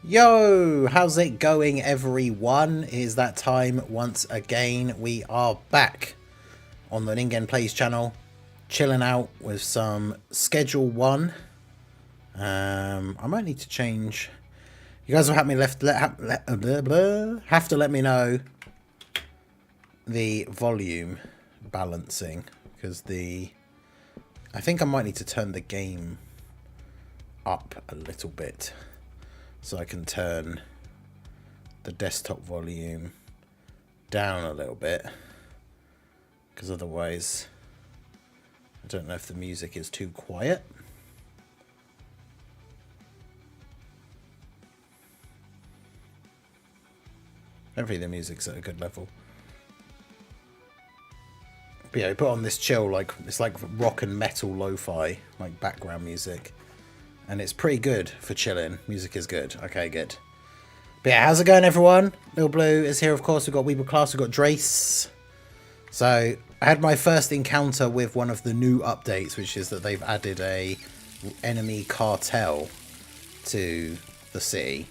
Yo, how's it going everyone? It is that time once again. We are back on the Ningen Plays channel, chilling out with some Schedule 1. I might need to change. You guys will have to let me know the volume balancing, because I think I might need to turn the game up a little bit. So I can turn the desktop volume down a little bit, because otherwise I don't know if the music is too quiet. Hopefully the music's at a good level. But yeah, we put on this chill, like it's like rock and metal lo-fi, like background music. And it's pretty good for chilling. Music is good. Okay, good. But yeah, how's it going, everyone? Little Blue is here, of course. We've got Weeble Class, we've got Drace. So, I had my first encounter with one of the new updates, which is that they've added a enemy cartel to the city.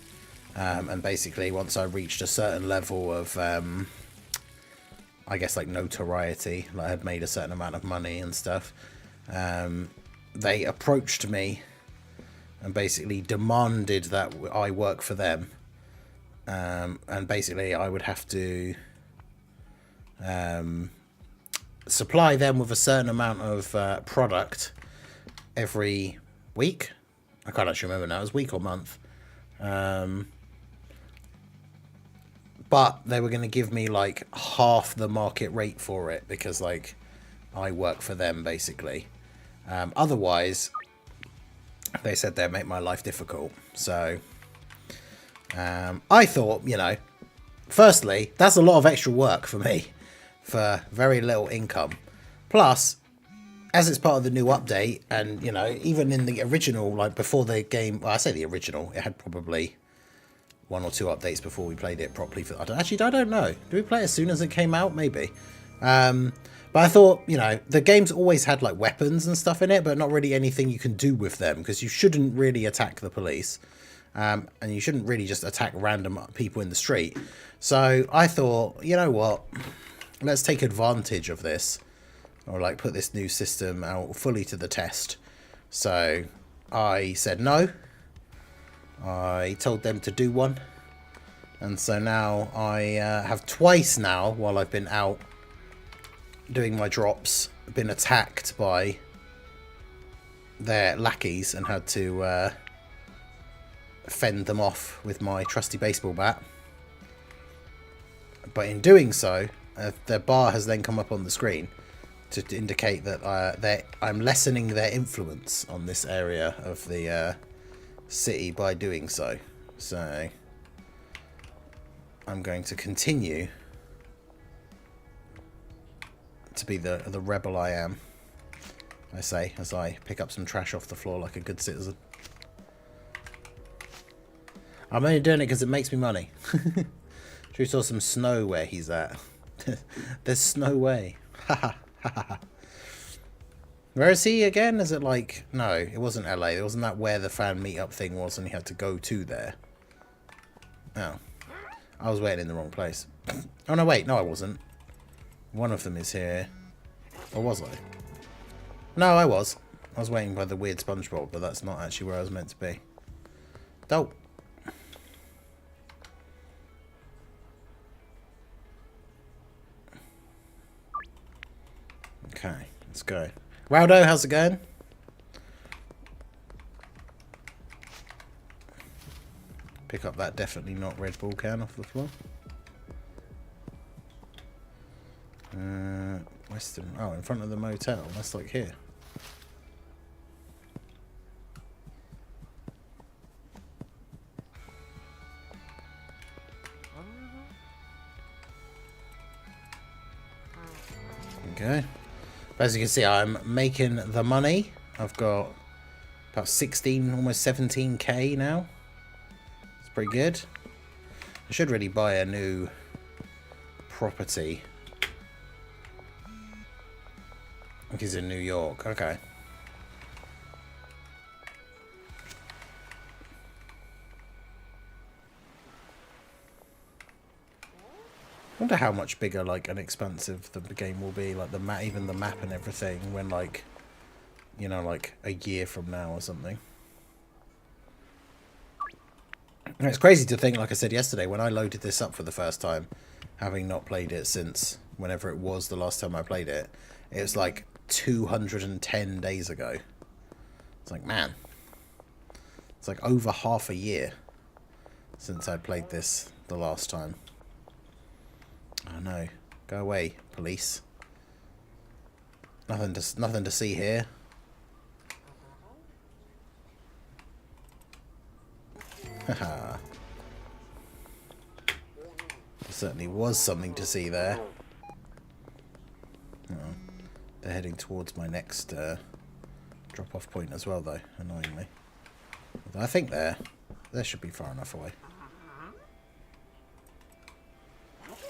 And basically, once I reached a certain level of, I guess, like, notoriety, like I had made a certain amount of money and stuff, they approached me and basically demanded that I work for them. And basically I would have to supply them with a certain amount of product every week. I can't actually remember now, it was week or month. But they were going to give me like half the market rate for it, because like I work for them basically. Otherwise, they said they'd make my life difficult. So I thought, you know, firstly, that's a lot of extra work for me for very little income. Plus, as it's part of the new update, and, you know, even in the original, like before the game, well, I say the original, it had probably 1 or 2 updates before we played it properly. I don't know. Did we play it as soon as it came out? Maybe. But I thought, you know, the game's always had like weapons and stuff in it, but not really anything you can do with them, because you shouldn't really attack the police. And you shouldn't really just attack random people in the street. So I thought, you know what, let's take advantage of this, or like put this new system out fully to the test. So I said no. I told them to do one. And so now I have twice now, while I've been out doing my drops, been attacked by their lackeys and had to fend them off with my trusty baseball bat. But in doing so, their bar has then come up on the screen to indicate that I'm lessening their influence on this area of the city by doing so. So I'm going to continue to be the rebel I am, I say, as I pick up some trash off the floor like a good citizen. I'm only doing it because it makes me money. We saw some snow where he's at. There's snow way. Where is he again? Is it like... No, it wasn't LA. It wasn't that where the fan meetup thing was and he had to go to there. Oh. I was waiting in the wrong place. Oh, no, wait. No, I wasn't. One of them is here. Or was I? No, I was. I was waiting by the weird SpongeBob, but that's not actually where I was meant to be. Dope. Okay, let's go. Rowdo, how's it going? Pick up that definitely not Red Bull can off the floor. Western. Oh, in front of the motel. That's like here. Okay. But as you can see, I'm making the money. I've got about 16, almost 17k now. It's pretty good. I should really buy a new property. I think he's in New York. Okay. wonder how much bigger, like, and expansive the game will be, like the map, even the map and everything, when, like, you know, like a year from now or something. And it's crazy to think, like I said yesterday, when I loaded this up for the first time, having not played it since whenever it was the last time I played it, it was like 210 days ago. It's like, man, it's like over half a year since I played this the last time. Oh no, go away, police. Nothing to see here. Haha. There certainly was something to see there. Oh, they're heading towards my next drop-off point as well, though, annoyingly. Although I think they should be far enough away.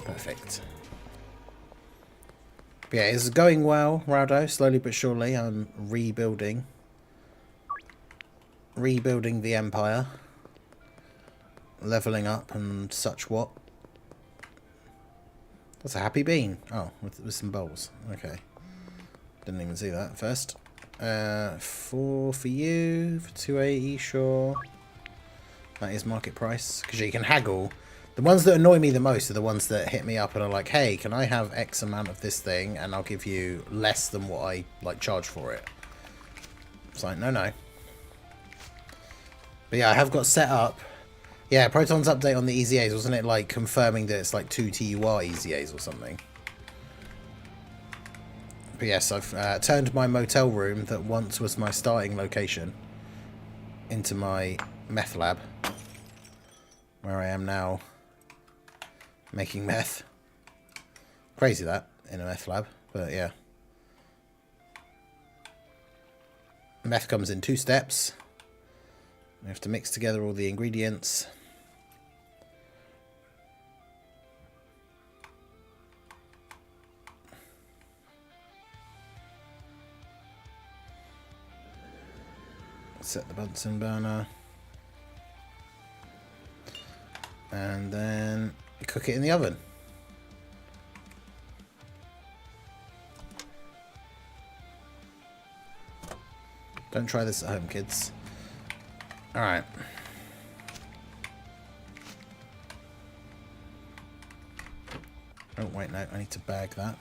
Perfect. But yeah, it's going well, Rado. Slowly but surely, I'm rebuilding the empire, leveling up and such what. That's a happy bean. Oh, with some bowls. Okay, didn't even see that first. 4 for you for 280. Sure, that is market price because you can haggle. The ones that annoy me the most are the ones that hit me up and are like, hey, can I have X amount of this thing and I'll give you less than what I like charge for it. It's like, no. But yeah, I have got set up. Yeah, Proton's update on the EZAs, wasn't it like confirming that it's like 2 TUR EZAs or something? But yes, I've turned my motel room that once was my starting location into my meth lab, where I am now making meth. Crazy that, in a meth lab, but yeah. Meth comes in 2 steps. We have to mix together all the ingredients. Set the Bunsen burner. And then you cook it in the oven. Don't try this at home, kids. Alright. Oh, wait, no. I need to bag that.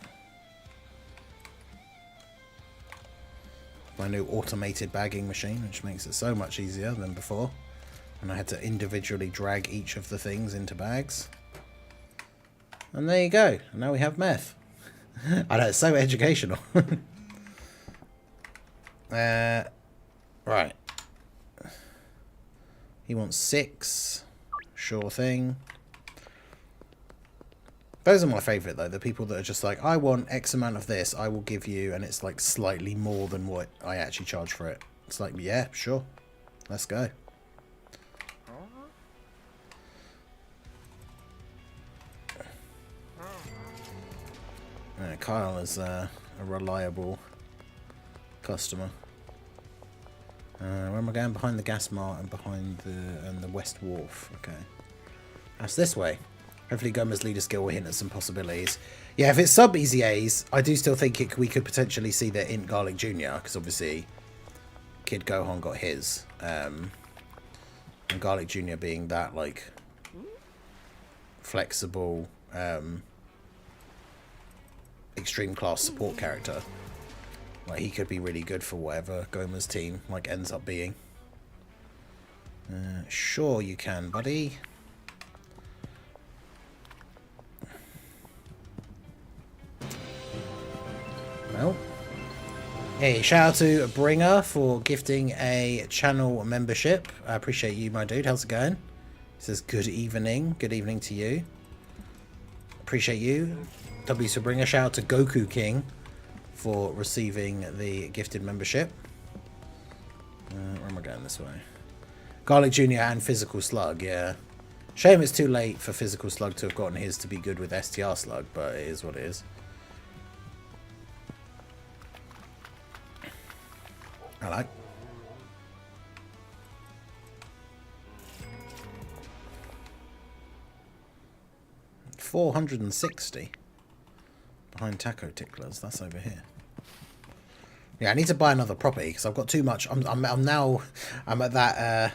My new automated bagging machine, which makes it so much easier than before. And I had to individually drag each of the things into bags. And there you go. And now we have meth. I know, it's so educational. Right. He wants 6. Sure thing. Those are my favourite, though. The people that are just like, I want X amount of this, I will give you, and it's like slightly more than what I actually charge for it. It's like, yeah, sure. Let's go. Kyle is a reliable customer. Where am I going? Behind the gas mart and behind the West Wharf. Okay. That's this way. Hopefully Gomez leader skill will hint at some possibilities. Yeah, if it's sub EZAs, I do still think we could potentially see the Int Garlic Jr. Because obviously Kid Gohan got his. And Garlic Jr. being that, like, flexible, extreme class support character. Like, he could be really good for whatever Goma's team, like, ends up being. Sure you can, buddy. Well. Hey, shout out to Bringer for gifting a channel membership. I appreciate you, my dude. How's it going? It says good evening. Good evening to you. Appreciate you. W for Bringer. Shout out to Goku King for receiving the gifted membership. Where am I going this way? Garlic Jr. and Physical Slug, yeah. Shame it's too late for Physical Slug to have gotten his to be good with STR Slug, but it is what it is. I like. 460. Behind Taco Ticklers. That's over here. Yeah, I need to buy another property because I've got too much. I'm at that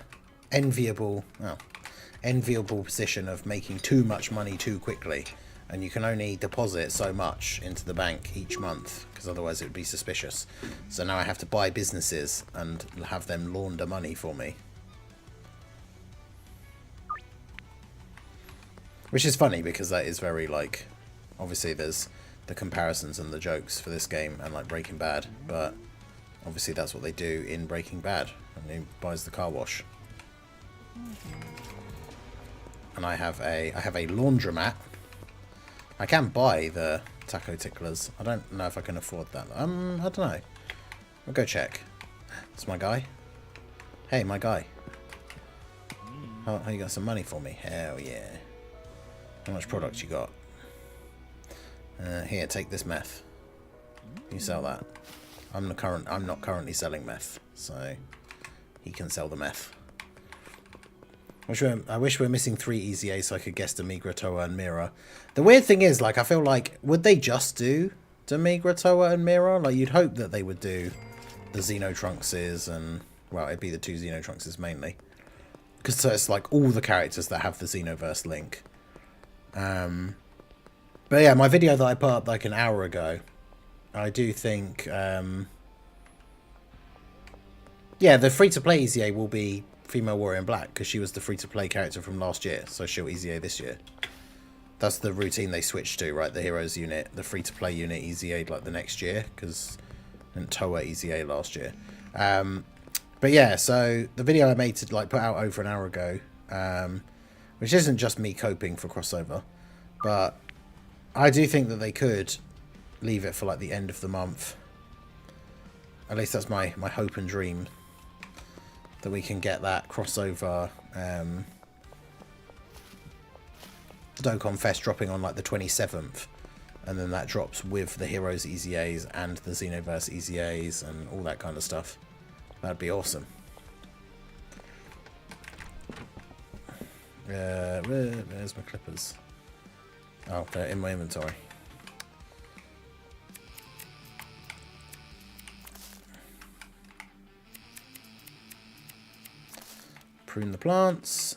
enviable position of making too much money too quickly, and you can only deposit so much into the bank each month because otherwise it would be suspicious. So now I have to buy businesses and have them launder money for me, which is funny because that is very, like, obviously there's the comparisons and the jokes for this game and like Breaking Bad, but obviously that's what they do in Breaking Bad, and he buys the car wash. And I have a laundromat. I can buy the Taco Ticklers. I don't know if I can afford that. I don't know. We'll go check. It's my guy. Hey, my guy. How you got some money for me? Hell yeah. How much product you got? Here, take this meth. You sell that. I'm not currently selling meth, so he can sell the meth. I wish we were missing 3 Easy A so I could guess Demigra, Toa, and Mira. The weird thing is, like, I feel like, would they just do Demigra, Toa, and Mira? Like, you'd hope that they would do the Xenotrunkses and, well, it'd be the 2 Xenotrunkses mainly. Because so it's like all the characters that have the Xenoverse link. But yeah, my video that I put up like an hour ago, I do think, yeah, the free-to-play Easy A will be Female Warrior in Black, because she was the free-to-play character from last year, so she'll Easy A this year. That's the routine they switched to, right? The Heroes unit, the free-to-play unit Easy A like the next year, because Toa Easy A last year. But yeah, so the video I made to like put out over an hour ago, which isn't just me coping for crossover, but I do think that they could leave it for like the end of the month. At least that's my hope and dream, that we can get that crossover Dokkan Fest dropping on like the 27th, and then that drops with the Heroes Easy A's and the Xenoverse Easy A's and all that kind of stuff. That'd be awesome. Where's my clippers? Oh, they're in my inventory. Prune the plants.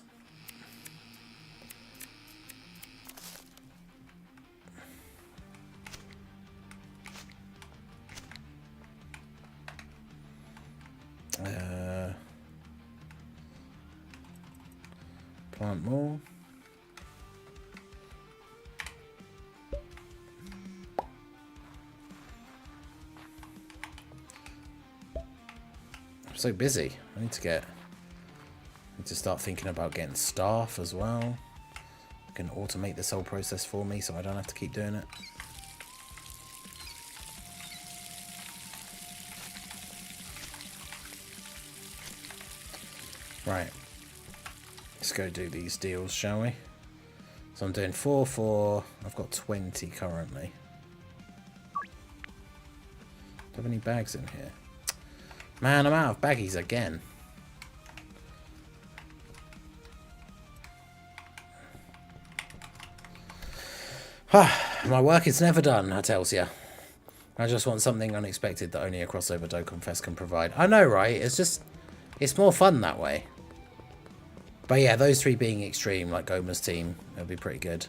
Plant more. I'm so busy. I need to start thinking about getting staff as well. I can automate this whole process for me so I don't have to keep doing it. Right. Let's go do these deals, shall we? So I'm doing 4. I've got 20 currently. Do I have any bags in here? Man, I'm out of baggies again. My work is never done, I tells ya. I just want something unexpected that only a crossover Dokkan Fest can provide. I know, right? It's more fun that way. But yeah, those 3 being extreme, like Goma's team, it'll be pretty good.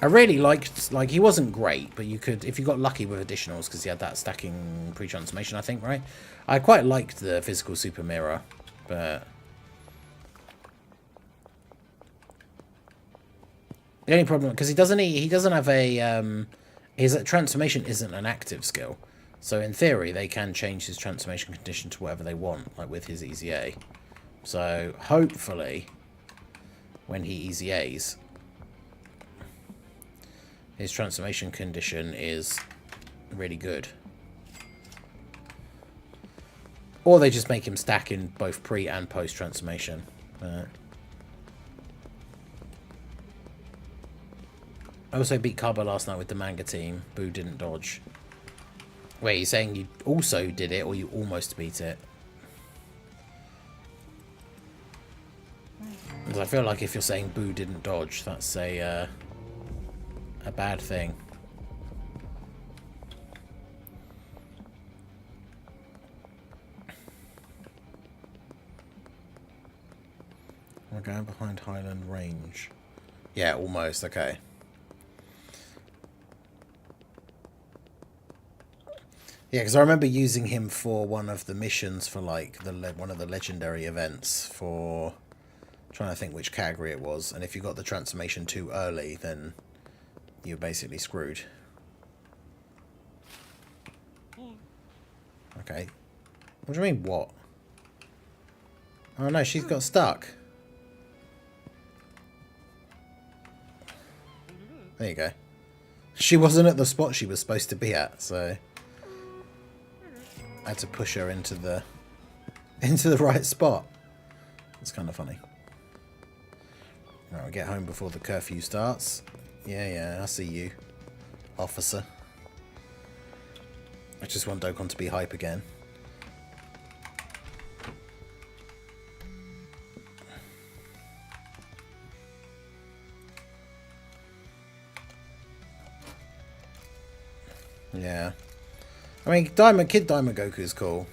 I really liked, like, he wasn't great, but you could, if you got lucky with additionals, because he had that stacking pre-transformation, I think, right? I quite liked the physical super mirror, but the only problem, because he doesn't have a, his transformation isn't an active skill. So in theory, they can change his transformation condition to whatever they want, like with his Easy A. So hopefully, when he Easy A's, his transformation condition is really good. Or they just make him stack in both pre and post transformation. I also beat Carbo last night with the manga team. Boo didn't dodge. Wait, you're saying you also did it, or you almost beat it? Because I feel like if you're saying Boo didn't dodge, that's a bad thing. We're going behind Hyland Range. Yeah, almost. Okay. Yeah, because I remember using him for one of the missions for like one of the legendary events for trying to think which category it was, and if you got the transformation too early, then you're basically screwed. Okay. What do you mean, what? Oh no, she's got stuck. There you go. She wasn't at the spot she was supposed to be at, so I had to push her into the right spot. It's kind of funny. Alright, we'll get home before the curfew starts. Yeah, I see you, officer. I just want Dokkan to be hype again. Yeah. I mean, Kid Daima Goku is cool.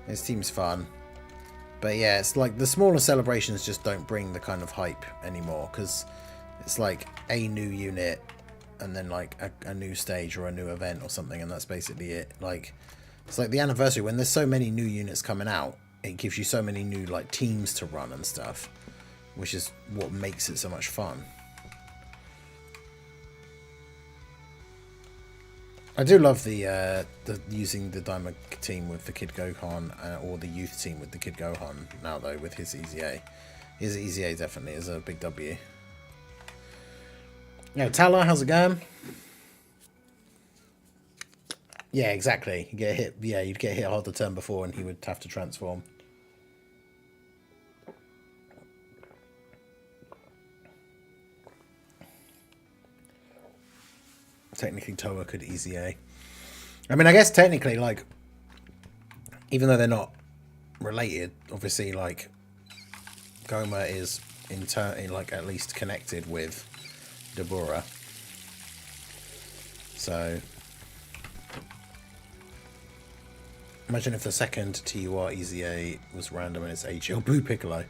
His team's fun. But yeah, it's like the smaller celebrations just don't bring the kind of hype anymore, because it's like a new unit and then like a new stage or a new event or something, and that's basically it. Like, it's like the anniversary, when there's so many new units coming out, it gives you so many new like teams to run and stuff, which is what makes it so much fun. I do love the using the Daima team with the Kid Gohan or the youth team with the Kid Gohan now though with his EZA. His EZA definitely is a big W. Yo, Tala, how's it going? Yeah, exactly. You get hit. Yeah, you'd get hit hard the turn before, and he would have to transform. Technically, Toa could EZA. I mean, I guess technically, like, even though they're not related, obviously, like, Goma is like at least connected with Dabura. So, imagine if the second TUR EZA was random and it's HL Boo Piccolo.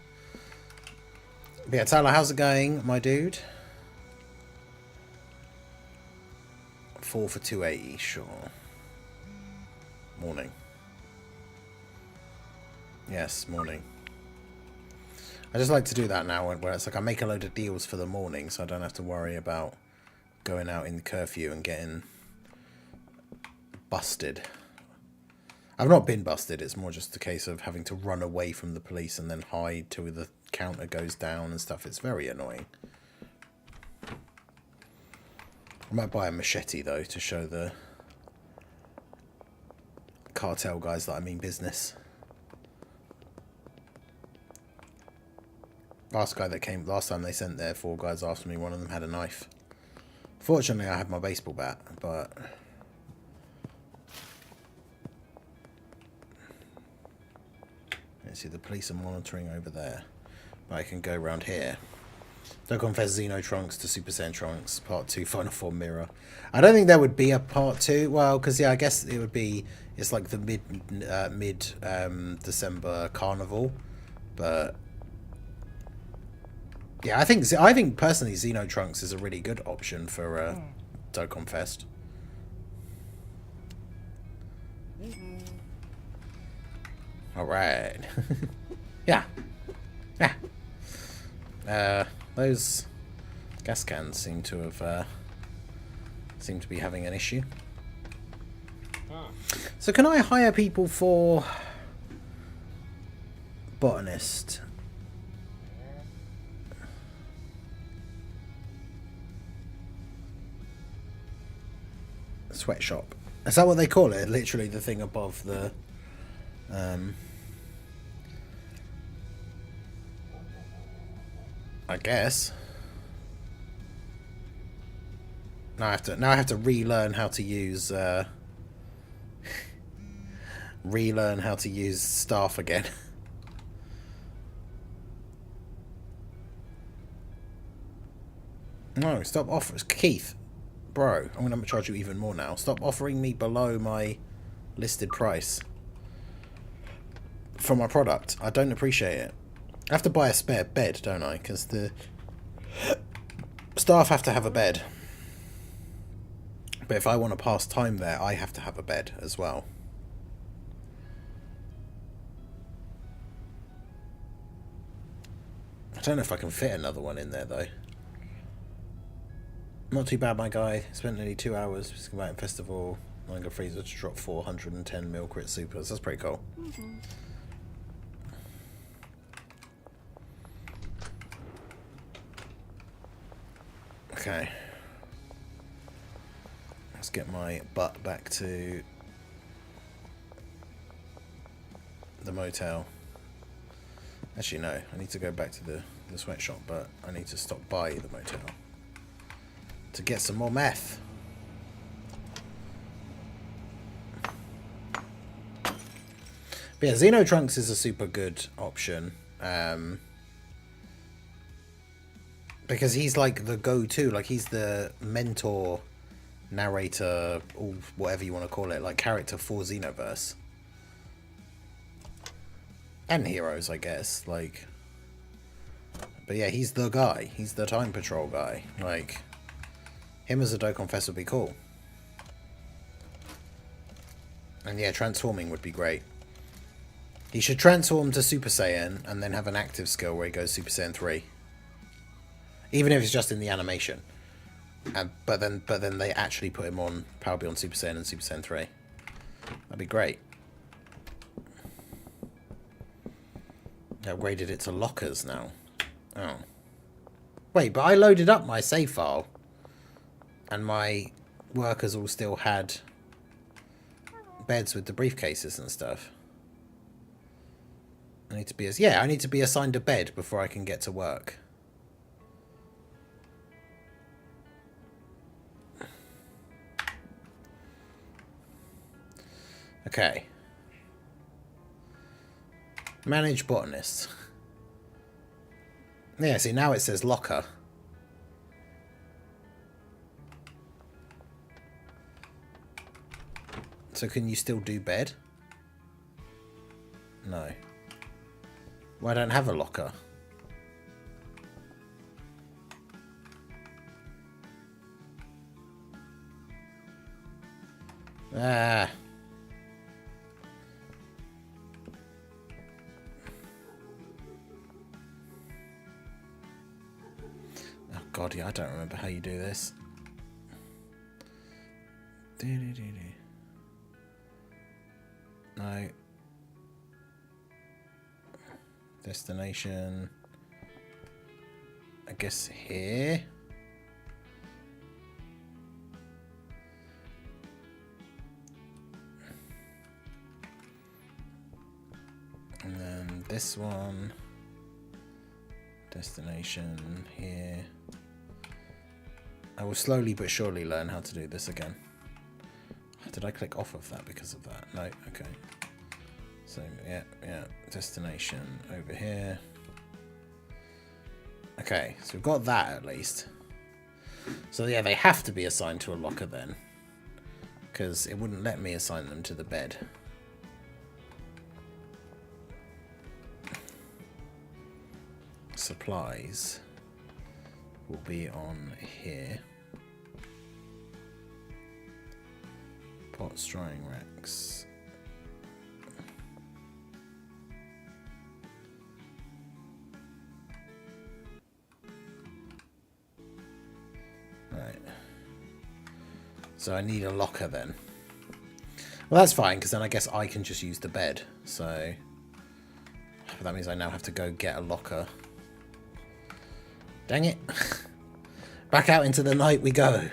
But yeah, Tyler, how's it going, my dude? 4 for 280, sure. Morning. Yes, morning. I just like to do that now, where it's like I make a load of deals for the morning, so I don't have to worry about going out in the curfew and getting busted. I've not been busted, it's more just a case of having to run away from the police and then hide till the counter goes down and stuff. It's very annoying. I might buy a machete, though, to show the cartel guys that I mean business. Last time they sent their 4 guys after me, one of them had a knife. Fortunately, I had my baseball bat, but... Let's see, the police are monitoring over there. But I can go around here. Don't confess Xeno Trunks to Super Saiyan Trunks, Part 2, Final Form Mirror. I don't think there would be a Part 2. Well, because, yeah, I guess it would be... It's like the mid-December carnival. But... Yeah, I think personally Xeno Trunks is a really good option for Dokkan Fest. Alright. Yeah. Yeah. Those gas cans seem to be having an issue. So can I hire people for botanist? Sweatshop. Is that what they call it? Literally the thing above the I guess. Now I have to relearn how to use relearn how to use staff again. No, stop offering. Keith, bro, I'm going to charge you even more now. Stop offering me below my listed price for my product. I don't appreciate it. I have to buy a spare bed, don't I? Because the staff have to have a bed. But if I want to pass time there, I have to have a bed as well. I don't know if I can fit another one in there, though. Not too bad, my guy. Spent nearly 2 hours just about in festival. Manga freezer to drop 410 mil crit supers. That's pretty cool. Okay. Let's get my butt back to the motel. Actually, no. I need to go back to the sweatshop, but I need to stop by the motel to get some more meth. But yeah, Xeno Trunks is a super good option. Because he's like the go-to, like he's the mentor, narrator, or whatever you want to call it, like character for Xenoverse. And Heroes, I guess, like... But yeah, he's the guy. He's the Time Patrol guy. Like, him as a Dokkan Fest would be cool. And yeah, transforming would be great. He should transform to Super Saiyan and then have an active skill where he goes Super Saiyan 3. Even if it's just in the animation. But then they actually put him on Power Beyond Super Saiyan and Super Saiyan 3. That'd be great. They upgraded it to lockers now. Oh. Wait, but I loaded up my save file. And my workers all still had beds with the briefcases and stuff. I need to be I need to be assigned a bed before I can get to work. Okay. Manage botanist. Yeah, see, now it says locker. So can you still do bed? No. Well, I don't have a locker. Ah. Oh god, yeah, I don't remember how you do this. No. Destination. I guess here. And then this one. Destination here. I will slowly but surely learn how to do this again. Did I click off of that because of that? No, okay. So, yeah, destination over here. Okay, so we've got that at least. So, yeah, they have to be assigned to a locker then. Because it wouldn't let me assign them to the bed. Supplies will be on here. Pots, drying racks. Right. So I need a locker then. Well, that's fine, because then I guess I can just use the bed. So that means I now have to go get a locker. Dang it. Back out into the night we go.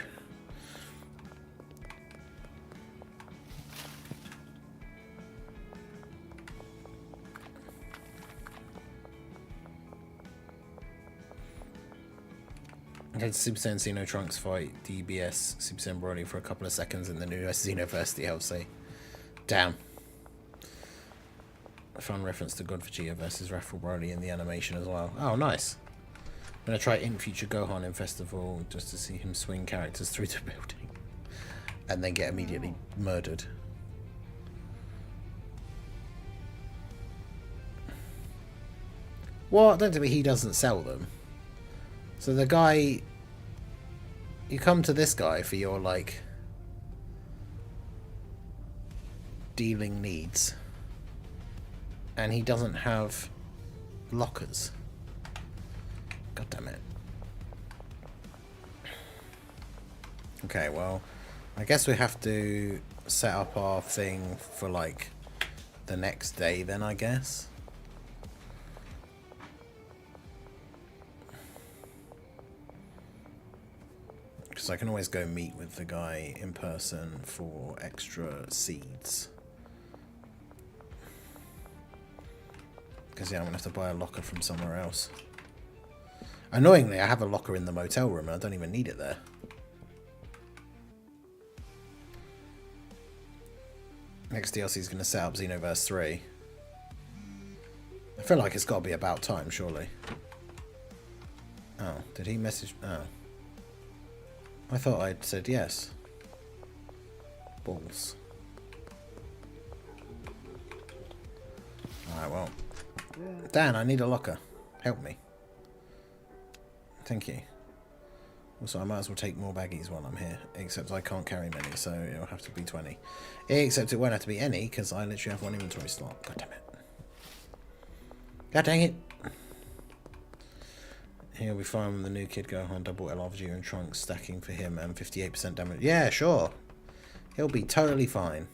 Okay, Super Saiyan Xeno Trunks fight DBS Super Saiyan Broly for a couple of seconds in the new Xenoverse DLC. Damn. A fun reference to God Vegeta versus Raphael Broly in the animation as well. Oh, nice. gonna try in future Gohan in Festival just to see him swing characters through the building and then get immediately murdered. What? Don't tell me he doesn't sell them. So the guy... You come to this guy for your, like... dealing needs. And he doesn't have lockers. God damn it. Okay, well... I guess we have to set up our thing for, like, the next day then, I guess. Because I can always go meet with the guy in person for extra seeds. Because, yeah, I'm going to have to buy a locker from somewhere else. Annoyingly, I have a locker in the motel room and I don't even need it there. Next DLC is going to set up Xenoverse 3. I feel like it's got to be about time, surely. Oh, did he message... Oh. I thought I'd said yes. Balls. Alright, well. Dan, I need a locker. Help me. Thank you. Also, I might as well take more baggies while I'm here. Except I can't carry many, so it'll have to be 20. Except it won't have to be any, because I literally have one inventory slot. God damn it. God dang it. He'll be fine when the new kid Gohan double LRG and Trunks stacking for him and 58% damage. Yeah, sure. He'll be totally fine.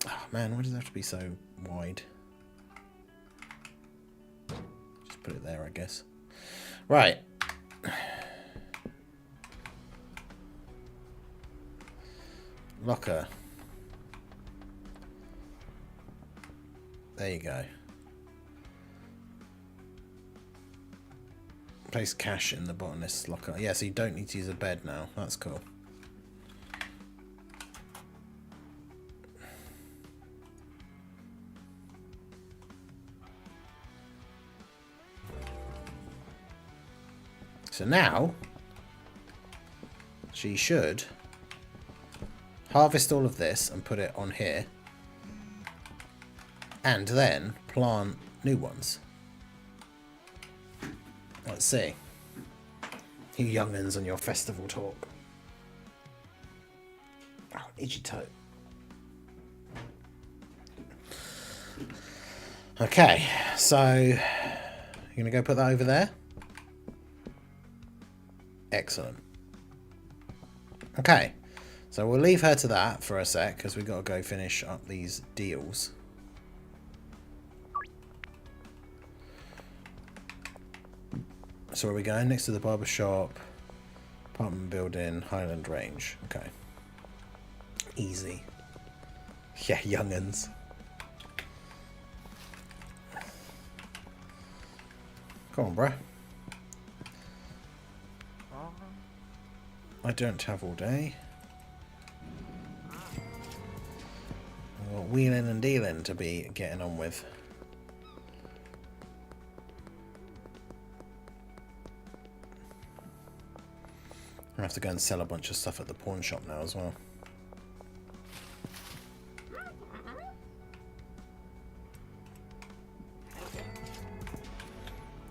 Oh man, why does it have to be so wide? Just put it there, I guess. Right. Locker. There you go. Place cash in the botanist's locker. Yeah, so you don't need to use a bed now. That's cool. So now, she should harvest all of this and put it on here. And then plant new ones. Let's see. You young'uns on your festival talk. Oh, itchy toe. Okay, so you're gonna go put that over there? Excellent. Okay, so we'll leave her to that for a sec because we've got to go finish up these deals. So where are we going? Next to the barber shop, apartment building, Highland Range. Okay. Easy. Yeah, young'uns. Come on, bruh. I don't have all day. I've got wheeling and dealing to be getting on with. I have to go and sell a bunch of stuff at the pawn shop now as well.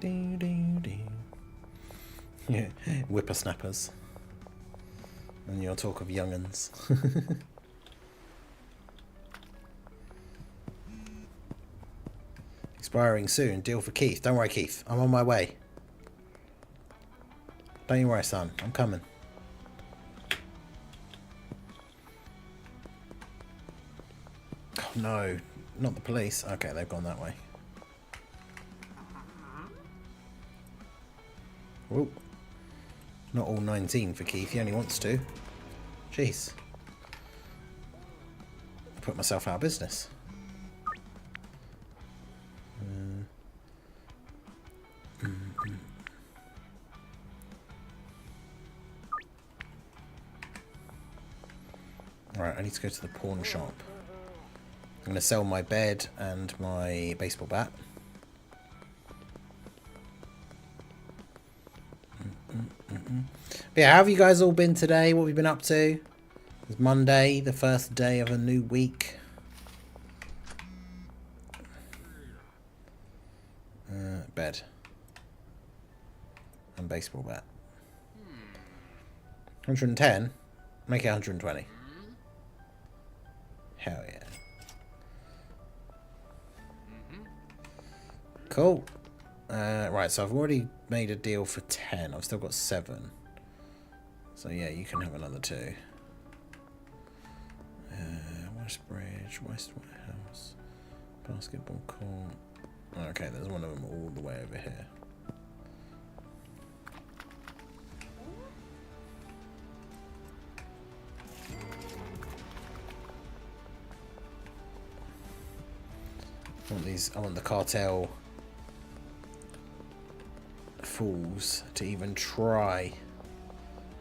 Doo, doo, doo. Yeah, whippersnappers. And your talk of young'uns. Expiring soon. Deal for Keith. Don't worry, Keith. I'm on my way. Don't you worry, son. I'm coming. Oh, no. Not the police. Okay, they've gone that way. Whoop. Not all 19 for Keith. He only wants to. Jeez. Put myself out of business. Right, I need to go to the pawn shop. I'm going to sell my bed and my baseball bat. But yeah, how have you guys all been today? What have you been up to? It's Monday, the first day of a new week. Bed. And baseball bat. 110? Make it 120. Hell yeah. Cool. Right, so I've already made a deal for 10. I've still got 7. So yeah, you can have another 2. West Bridge, West Warehouse, basketball court. Okay, there's one of them all the way over here. I want the Cartel fools to even try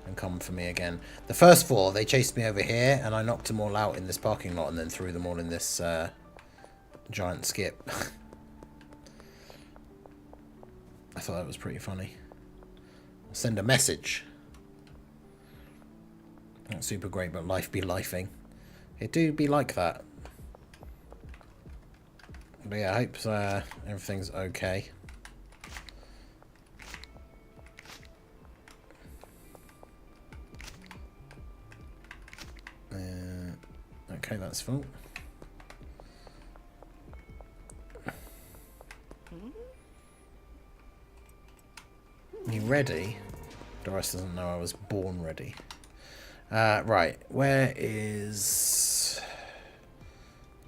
and come for me again. The first 4, they chased me over here, and I knocked them all out in this parking lot and then threw them all in this giant skip. I thought that was pretty funny. I'll send a message. Not super great, but life be lifing. It do be like that. But yeah, I hope everything's okay. Okay, that's full. You ready? Doris doesn't know I was born ready. Right, where is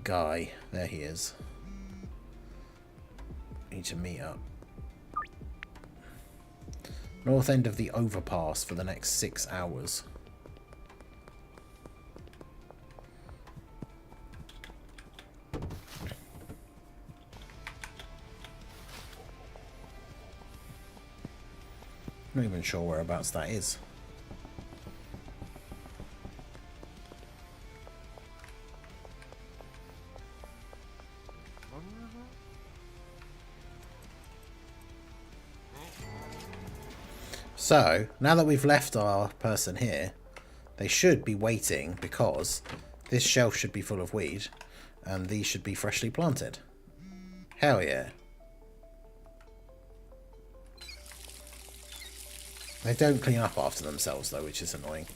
Guy? There he is. Need to meet up. North end of the overpass for the next 6 hours. I'm not even sure whereabouts that is. So, now that we've left our person here, they should be waiting because this shelf should be full of weed and these should be freshly planted. Hell yeah. They don't clean up after themselves though, which is annoying.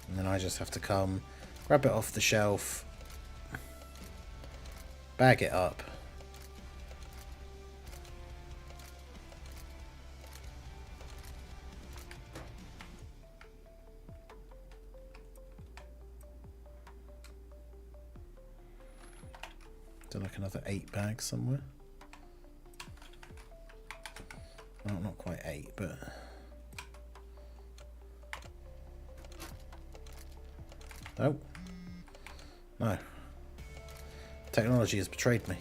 And then I just have to come, grab it off the shelf, bag it up. Like another 8 bags somewhere. Well, not quite 8, but oh no, technology has betrayed me.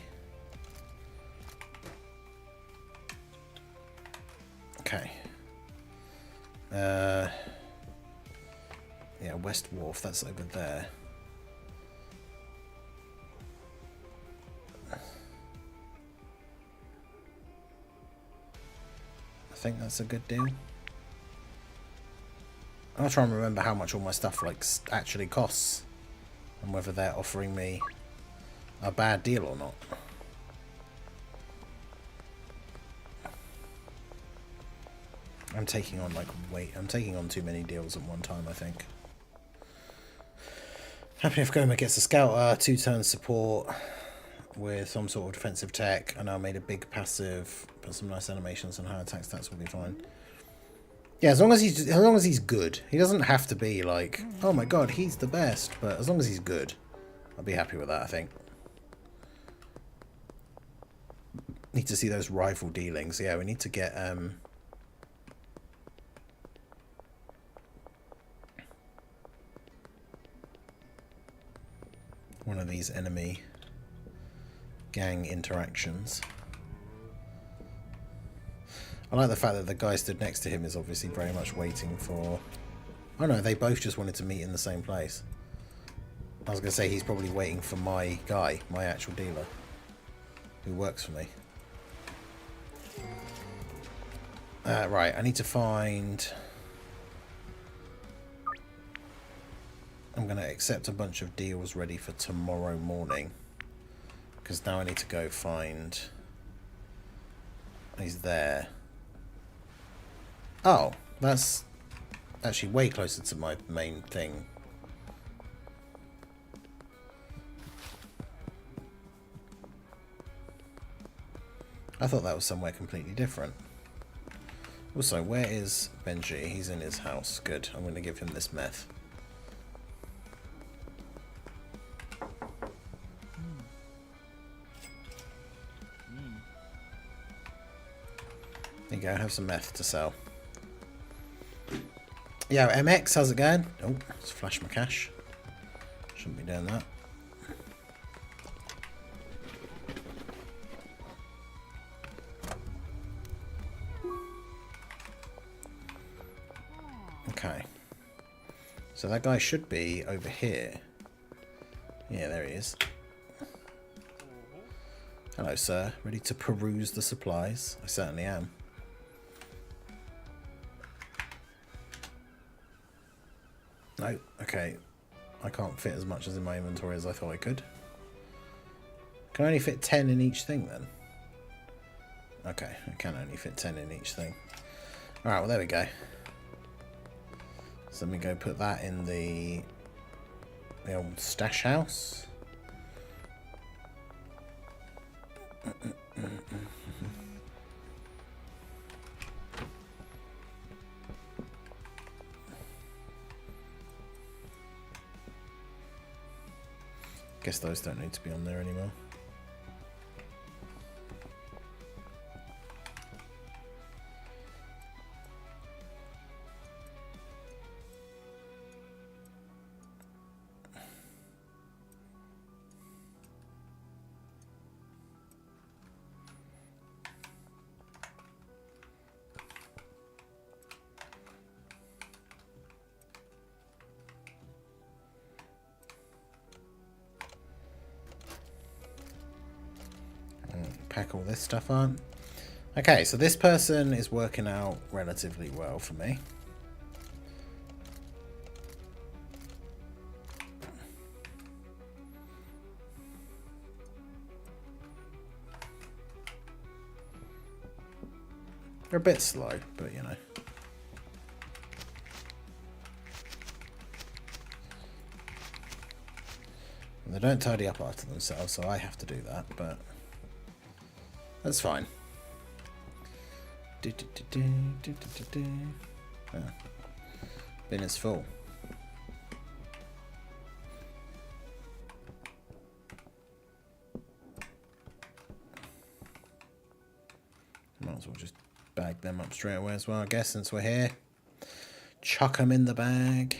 Okay. Yeah, West Wharf, that's over there. I think that's a good deal. I'll try and remember how much all my stuff like actually costs and whether they're offering me a bad deal or not. I'm taking on I'm taking on too many deals at one time, I think. Happy if Goma gets a scouter, 2-turn support with some sort of defensive tech, and I made a big passive, put some nice animations and high attack stats will be fine. Yeah, as long as he's good. He doesn't have to be like, oh my god, he's the best, but as long as he's good, I'll be happy with that, I think. Need to see those rifle dealings. Yeah, we need to get one of these enemy gang interactions. I like the fact that the guy stood next to him is obviously very much waiting for... Oh no, they both just wanted to meet in the same place. I was going to say he's probably waiting for my guy, my actual dealer, who works for me. Right, I need to find... I'm going to accept a bunch of deals ready for tomorrow morning. Because now I need to go find... He's there. Oh, that's actually way closer to my main thing. I thought that was somewhere completely different. Also, where is Benji? He's in his house. Good. I'm going to give him this meth. There you go. Have some meth to sell. Yo, MX, how's it going? Oh, let's flash my cash. Shouldn't be doing that. Okay. So that guy should be over here. Yeah, there he is. Hello, sir. Ready to peruse the supplies? I certainly am. No, okay. I can't fit as much as in my inventory as I thought I could. Can I only fit 10 in each thing then? Okay, I can only fit 10 in each thing. Alright, well there we go. So let me go put that in the old stash house. Guess those don't need to be on there anymore. Pack all this stuff on. Okay, so this person is working out relatively well for me. They're a bit slow, but you know. And they don't tidy up after themselves, so I have to do that, but that's fine. Ah, bin is full. Might as well just bag them up straight away as well, I guess, since we're here. Chuck them in the bag.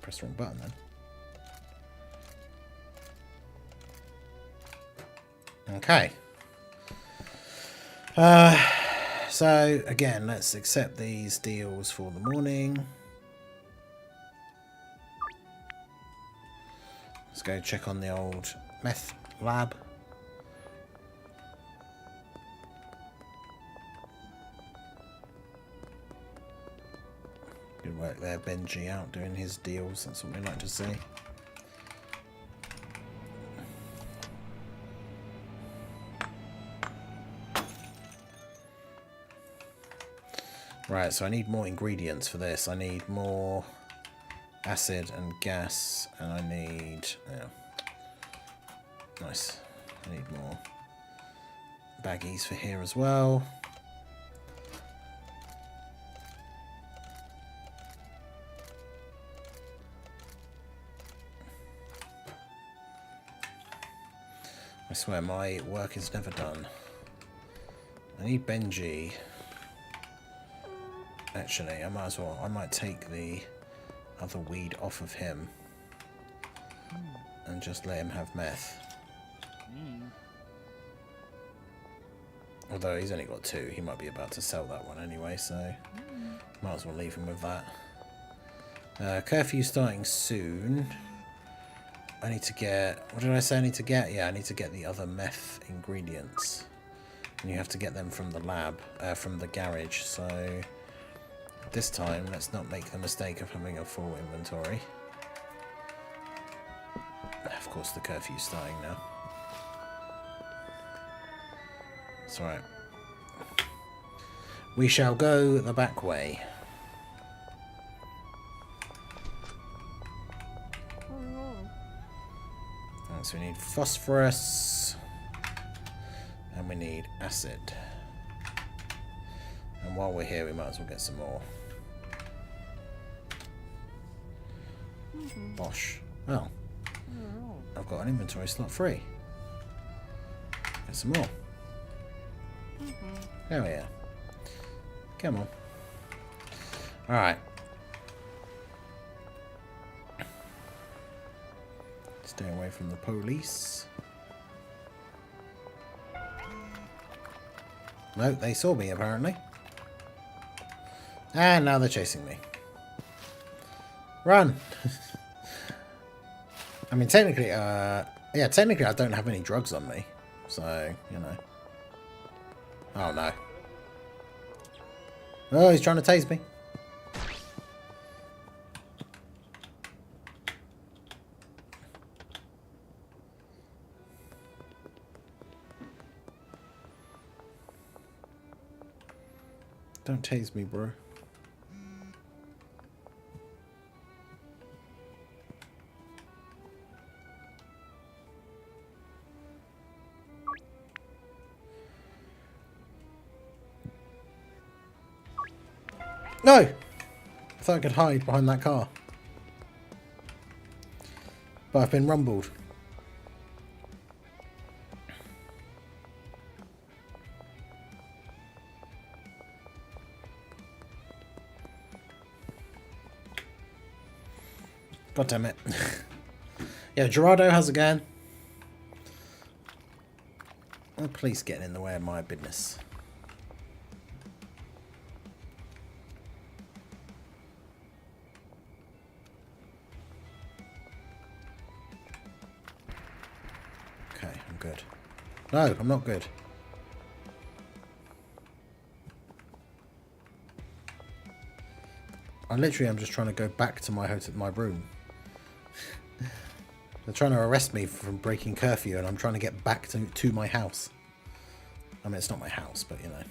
Press the wrong button then. Okay. So again, let's accept these deals for the morning. Let's go check on the old meth lab. Good work there, Benji, out doing his deals. That's what we like to see. Right, so I need more ingredients for this. I need more acid and gas, and I need... Yeah. Nice. I need more baggies for here as well. I swear my work is never done. I need Benji. Actually, I might as well. I might take the other weed off of him and just let him have meth. Although he's only got 2, he might be about to sell that one anyway, so might as well leave him with that. Curfew starting soon. I need to get... What did I say I need to get? Yeah, I need to get the other meth ingredients. And you have to get them from the lab, from the garage. So this time, let's not make the mistake of having a full inventory. Of course, the curfew's starting now. It's alright. We shall go the back way. And so we need phosphorus. And we need acid. And while we're here, we might as well get some more. Bosh. Oh. I've got an inventory slot free. Get some more. Oh yeah. Come on. Alright. Stay away from the police. No, they saw me apparently. And now they're chasing me. Run! I mean, technically, yeah, technically I don't have any drugs on me. So, you know. Oh, no. Oh, he's trying to tase me. Don't tase me, bro. No! I thought I could hide behind that car. But I've been rumbled. God damn it. Yeah, Gerardo, how's it going? The police getting in the way of my business. Okay, I'm good. No, I'm not good. I literally am just trying to go back to my hotel, my room. They're trying to arrest me from breaking curfew, and I'm trying to get back to my house. I mean, it's not my house, but you know.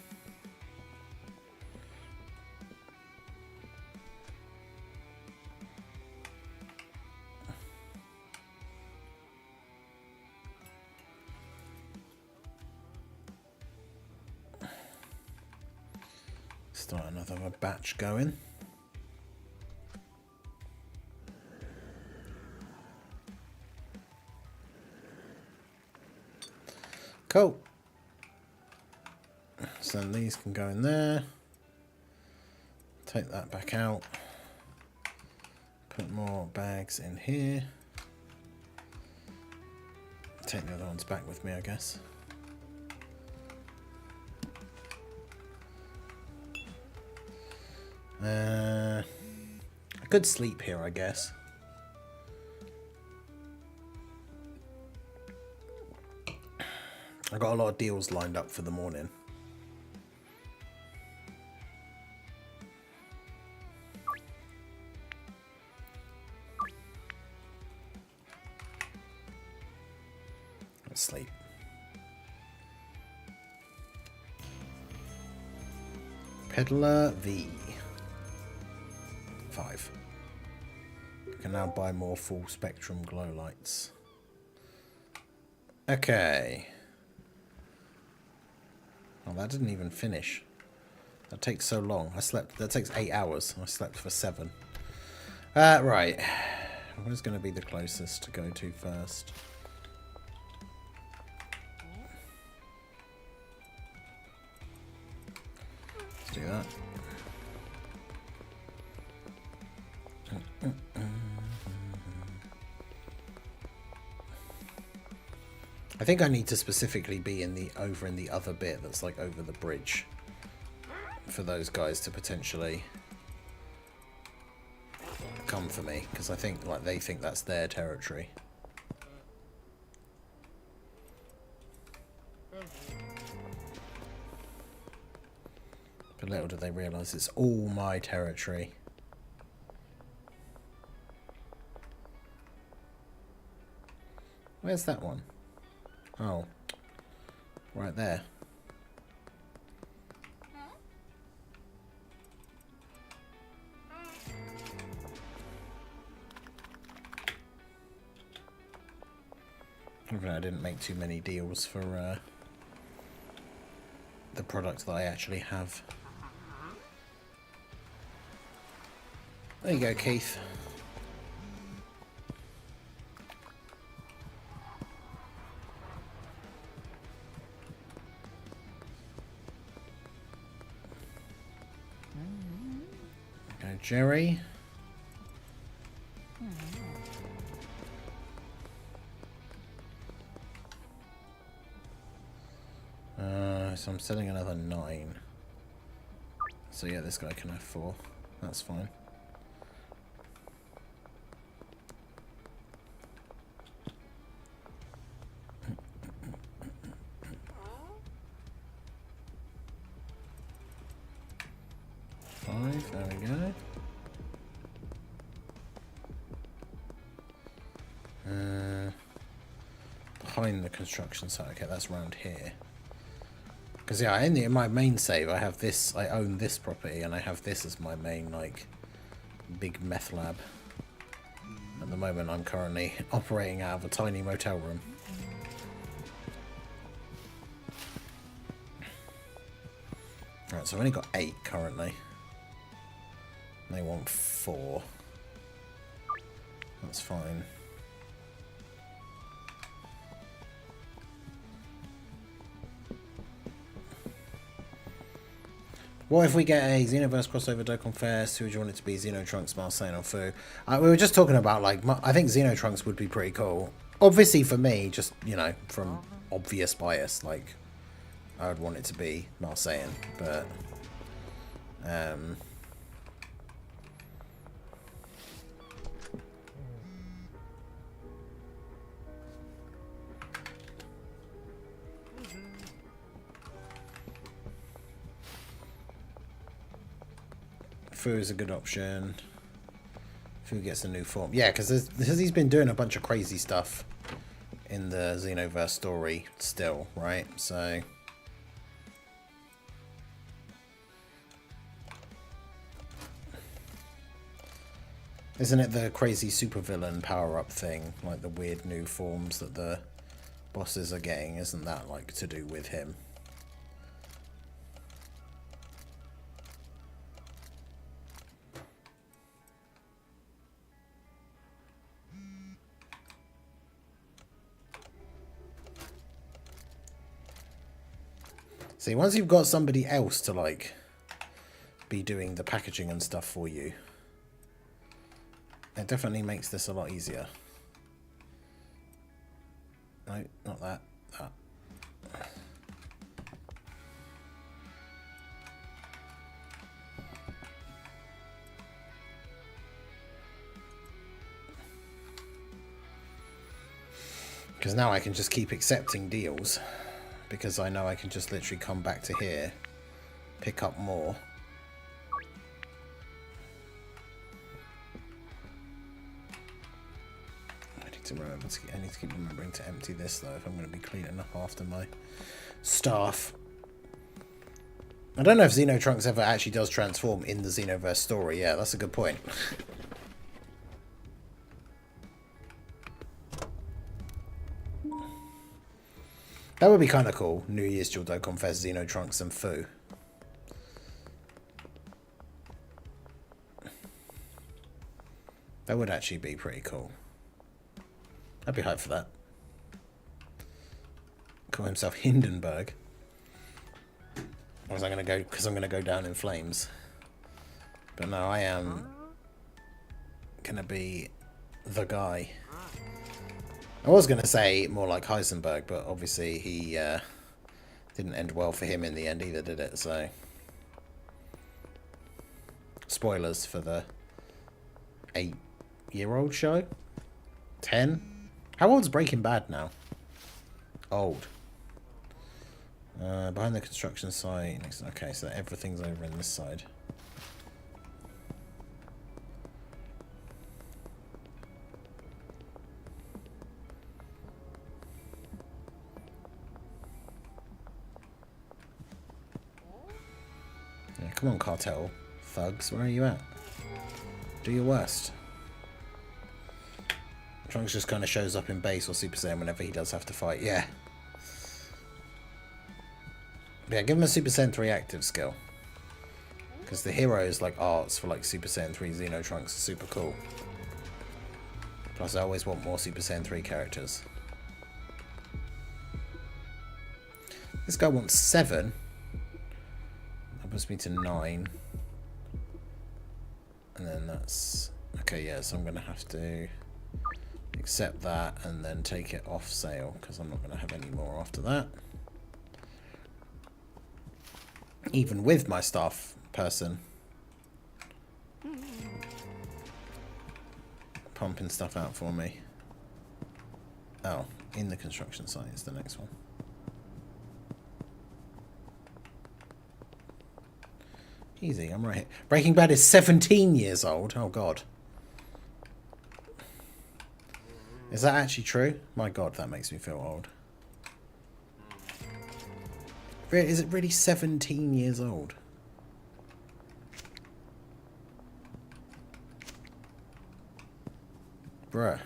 Start another batch going. Cool. So these can go in there. Take that back out. Put more bags in here. Take the other ones back with me, I guess. I could sleep here, I guess. I got a lot of deals lined up for the morning. Let's sleep. Peddler V. 5. You can now buy more full spectrum glow lights. Okay. Oh, that didn't even finish. That takes so long. I slept. That takes 8 hours. I slept for 7. Right. Where's going to be the closest to go to first? Let's do that. I think I need to specifically be in the over in the other bit that's like over the bridge for those guys to potentially come for me, because I think like they think that's their territory. But little do they realise it's all my territory. Where's that one? Oh, right there. I didn't make too many deals for the product that I actually have. There you go, Keith. Go, Jerry. So I'm selling another 9. So yeah, this guy can have 4. That's fine. There we go. Behind the construction site. Okay, that's around here. Because yeah, in my main save, I have this. I own this property, and I have this as my main like big meth lab. At the moment, I'm currently operating out of a tiny motel room. Right, so I've only got 8 currently. They want 4. That's fine. What if we get a Xenoverse crossover Dokkan Fest? Who would you want it to be? Xenotrunks, Marseille, or Fu? We were just talking about, like, I think Xenotrunks would be pretty cool. Obviously for me, just, you know, from obvious bias, like, I would want it to be Marseillan, but... Fu is a good option. Fu gets a new form. Yeah, because he's been doing a bunch of crazy stuff in the Xenoverse story still, right? So... Isn't it the crazy supervillain power-up thing? Like the weird new forms that the bosses are getting? Isn't that like to do with him? See, once you've got somebody else to like be doing the packaging and stuff for you, it definitely makes this a lot easier. No, not that. That. Because now I can just keep accepting deals. Because I know I can just literally come back to here, pick up more. I need to keep remembering to empty this though if I'm going to be cleaning up after my staff. I don't know if Xenotrunks ever actually does transform in the Xenoverse story. Yeah, that's a good point. That would be kind of cool. New Year's Duel Dokkan Fest, Xenotrunks and Fu. That would actually be pretty cool. I'd be hyped for that. Call himself Hindenburg. Or was I going to go... Because I'm going to go down in flames. But no, I am... going to be the guy. I was going to say more like Heisenberg, but obviously he didn't end well for him in the end either, did it? So... Spoilers for the 8-year-old show? 10? How old's Breaking Bad now? Old. Behind the construction site. Okay, so everything's over in this side. Yeah, come on, Cartel thugs. Where are you at? Do your worst. Trunks just kind of shows up in base or Super Saiyan whenever he does have to fight. Yeah. Yeah, give him a Super Saiyan 3 active skill. Because the heroes, like, arts for, like, Super Saiyan 3 Xeno Trunks are super cool. Plus, I always want more Super Saiyan 3 characters. This guy wants 7. That puts me to 9. And then that's... Okay, yeah, so I'm going to have to accept that and then take it off sale. Because I'm not going to have any more after that. Even with my staff person pumping stuff out for me. Oh, in the construction site is the next one. Easy, I'm right here. Breaking Bad is 17 years old. Oh, God. Is that actually true? My God, that makes me feel old. Is it really 17 years old? Bruh.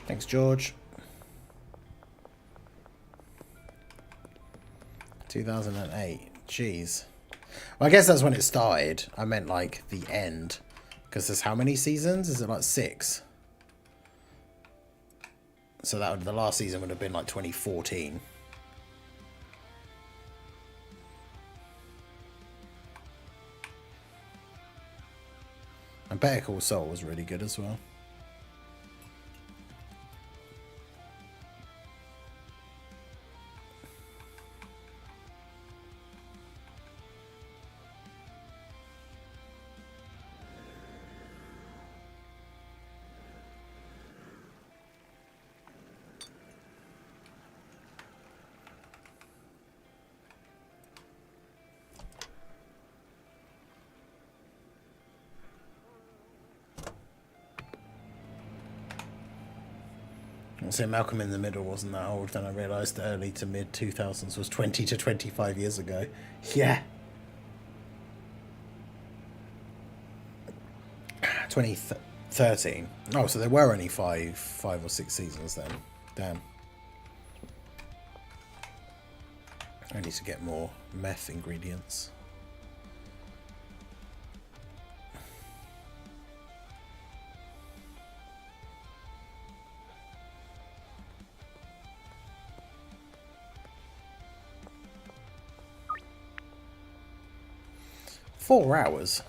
Thanks, George. 2008. Jeez. Well, I guess that's when it started. I meant like the end. Because there's how many seasons? Is it like 6? So that would, the last season would have been like 2014. And Better Call Saul was really good as well. So Malcolm in the Middle wasn't that old, then I realised the early to mid 2000s was 20 to 25 years ago. Yeah. 2013. Oh, so there were only five or 6 seasons then. Damn. I need to get more meth ingredients. Four hours.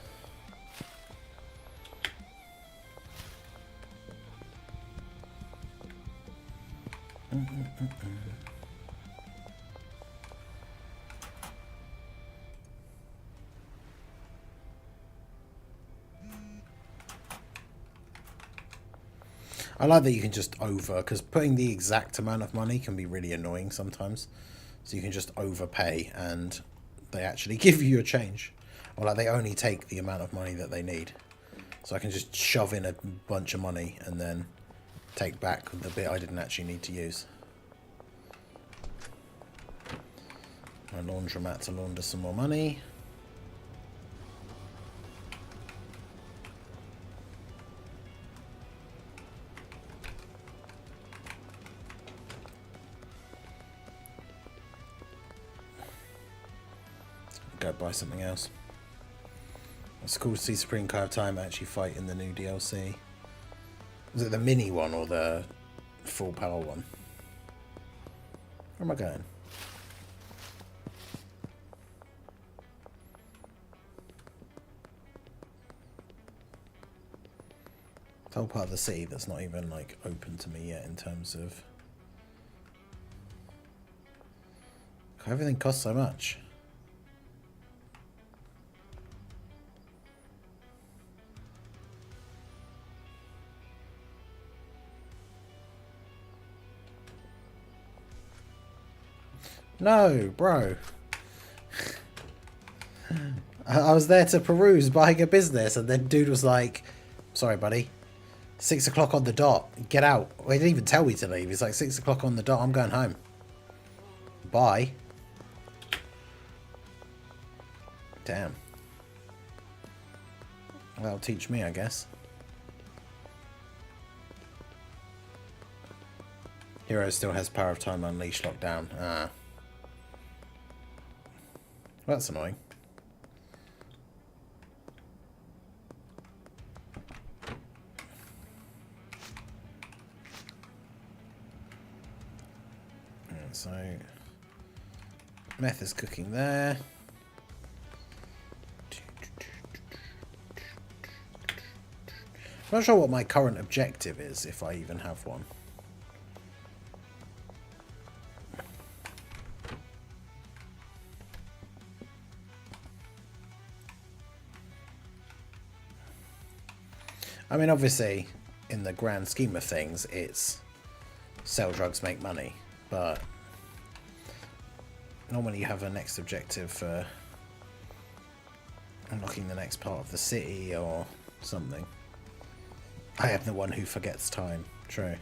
I like that you can just over, because putting the exact amount of money can be really annoying sometimes. So you can just overpay and they actually give you a change. Or like they only take the amount of money that they need. So I can just shove in a bunch of money and then take back the bit I didn't actually need to use. My laundromat to launder some more money. Go buy something else. It's cool to see Supreme Kai of Time actually fight in the new DLC. Was it the mini one or the full power one? Where am I going? whole part of the city that's not even like open to me yet in terms of everything costs so much. No, bro. I was there to peruse buying a business, and then dude was like, sorry, buddy. 6 o'clock on the dot. Get out. Well, he didn't even tell me to leave. He's like, 6 o'clock on the dot. I'm going home. Bye. Damn. That'll teach me, I guess. Hero still has power of time unleashed lockdown. Ah. Well, that's annoying. So, meth is cooking there. I'm not sure what my current objective is, if I even have one. I mean, obviously, in the grand scheme of things, it's sell drugs, make money, but normally you have a next objective for unlocking the next part of the city or something. I am the one who forgets time. True.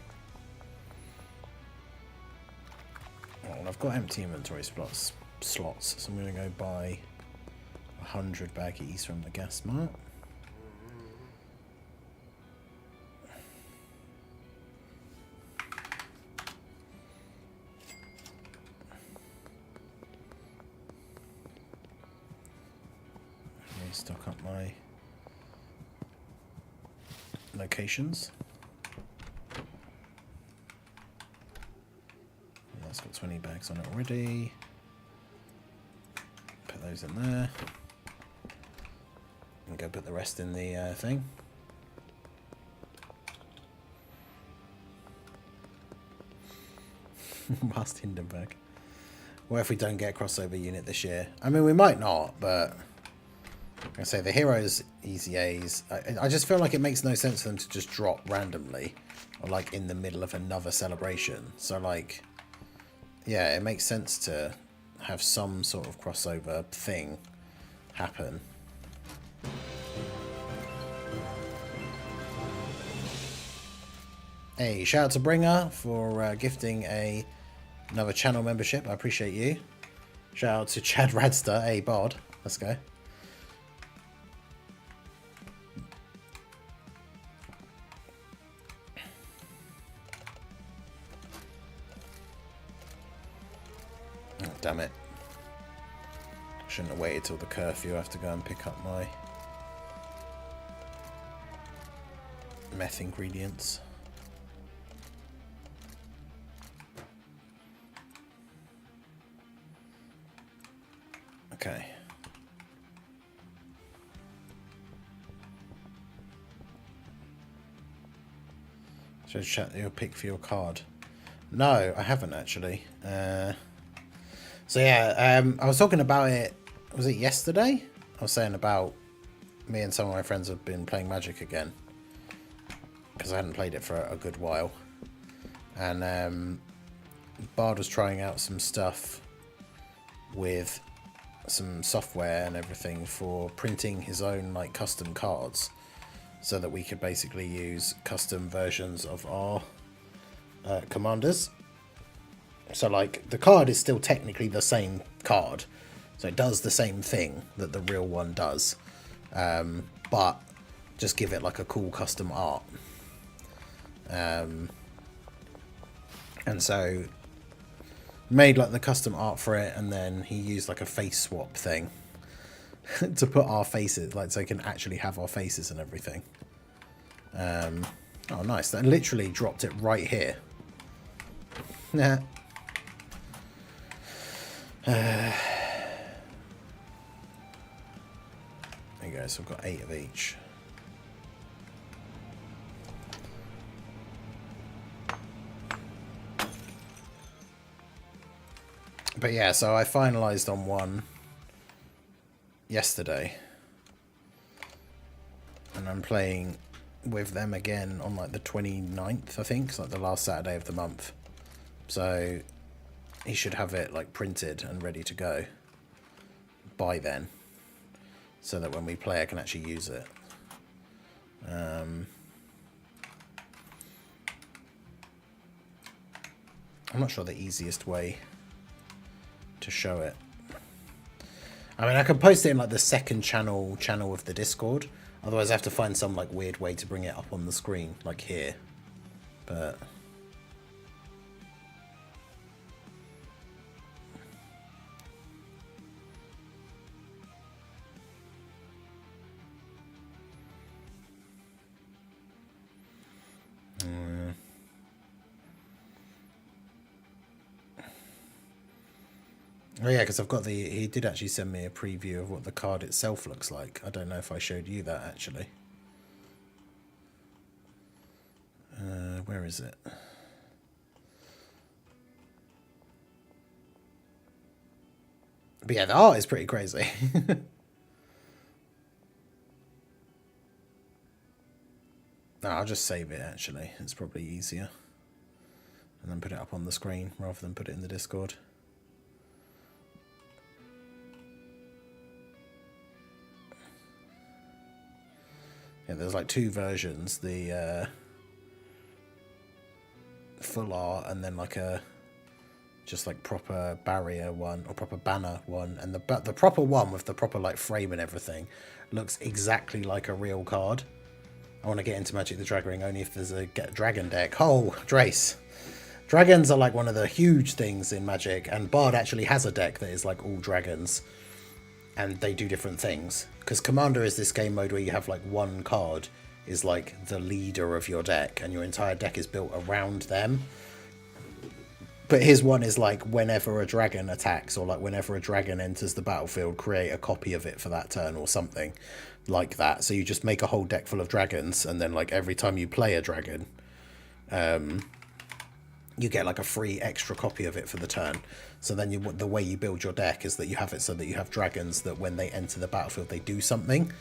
Well, I've got empty inventory slots, so I'm going to go buy 100 baggies from the gas mart. Stock up my locations. That's got 20 bags on it already. Put those in there. And go put the rest in the thing. Past Hindenburg. What if we don't get a crossover unit this year? I mean, we might not, but I say the heroes easy A's. I just feel like it makes no sense for them to just drop randomly or like in the middle of another celebration. So like, yeah, it makes sense to have some sort of crossover thing happen. Hey, shout out to Bringer for gifting another channel membership. I appreciate you. Shout out to Chad Radster. Hey, Bod. Let's go. Damn it. Shouldn't have waited till the curfew. I have to go and pick up my meth ingredients. Okay. So chat your pick for your card. No, I haven't actually. So yeah, I was talking about it, was it yesterday? I was saying about me and some of my friends have been playing Magic again. Because I hadn't played it for a good while. And Bard was trying out some stuff with some software and everything for printing his own like custom cards. So that we could basically use custom versions of our commanders. So, like, the card is still technically the same card. So it does the same thing that the real one does. But just give it, like, a cool custom art. And so, made, like, the custom art for it. And then he used, like, a face swap thing. To put our faces, like, so he can actually have our faces and everything. Oh, nice. That literally dropped it right here. Nah. There you go, so I've got 8 of each. But yeah, so I finalised on one yesterday. And I'm playing with them again on like the 29th, I think. It's like the last Saturday of the month. So he should have it like printed and ready to go by then. So that when we play I can actually use it. I'm not sure the easiest way to show it. I mean, I can post it in like the second channel of the Discord. Otherwise I have to find some like weird way to bring it up on the screen, like here. But oh yeah, because I've got the... He did actually send me a preview of what the card itself looks like. I don't know if I showed you that, actually. Where is it? But yeah, the art is pretty crazy. No, I'll just save it, actually. It's probably easier. And then put it up on the screen rather than put it in the Discord. Yeah, there's like two versions. The full art and then like a just like proper barrier one or proper banner one, and the proper one with the proper like frame and everything looks exactly like a real card. I want to get into Magic the Dragon only if there's a dragon deck. Oh, Drace. Dragons are like one of the huge things in Magic, and Bard actually has a deck that is like all dragons, and they do different things. Because Commander is this game mode where you have like one card is like the leader of your deck, and your entire deck is built around them. But his one is like whenever a dragon attacks, or like whenever a dragon enters the battlefield, create a copy of it for that turn or something like that. So you just make a whole deck full of dragons, and then like every time you play a dragon, you get like a free extra copy of it for the turn. So then the way you build your deck is that you have it so that you have dragons that when they enter the battlefield they do something.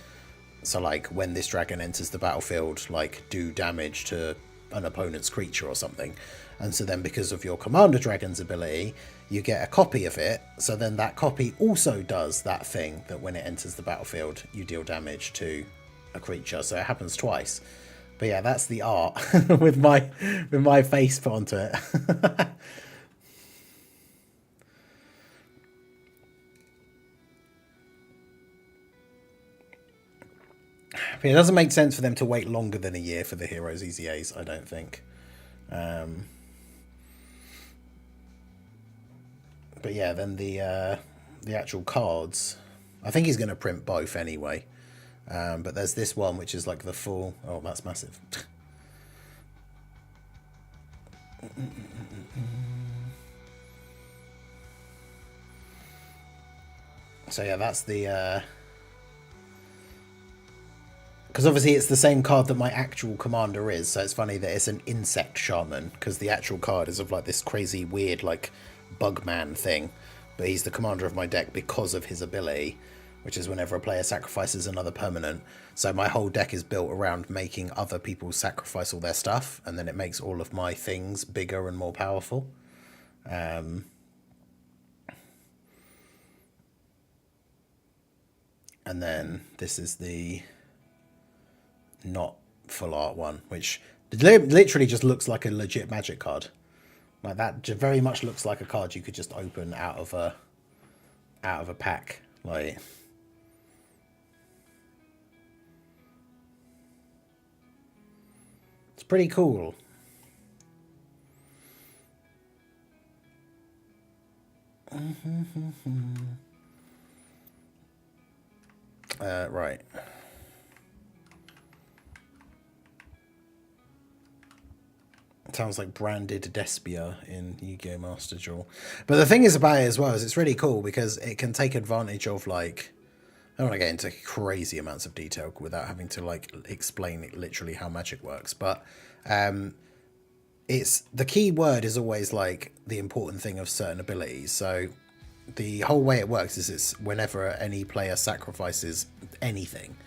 So like when this dragon enters the battlefield, like do damage to an opponent's creature or something. And so then because of your Commander Dragon's ability, you get a copy of it. So then that copy also does that thing that when it enters the battlefield, you deal damage to a creature. So it happens twice. But yeah, that's the art with my face put onto it. But it doesn't make sense for them to wait longer than a year for the Heroes EZAs, I don't think. But yeah, then the actual cards, I think he's going to print both anyway. But there's this one which is like the full... Oh, that's massive. So yeah, that's the... Because obviously it's the same card that my actual commander is, so it's funny that it's an insect shaman, because the actual card is of like this crazy weird like bugman thing. But he's the commander of my deck because of his ability, which is whenever a player sacrifices another permanent. So my whole deck is built around making other people sacrifice all their stuff, and then it makes all of my things bigger and more powerful. And then this is the not full art one, which literally just looks like a legit Magic card. Like that very much looks like a card you could just open out of a pack. Like... It's pretty cool. Right. Sounds like branded Despia in Yu-Gi-Oh! Master Duel. But the thing is about it as well is it's really cool because it can take advantage of like... I don't want to get into crazy amounts of detail without having to like explain literally how Magic works. But it's the key word is always like the important thing of certain abilities. So the whole way it works is it's whenever any player sacrifices anything.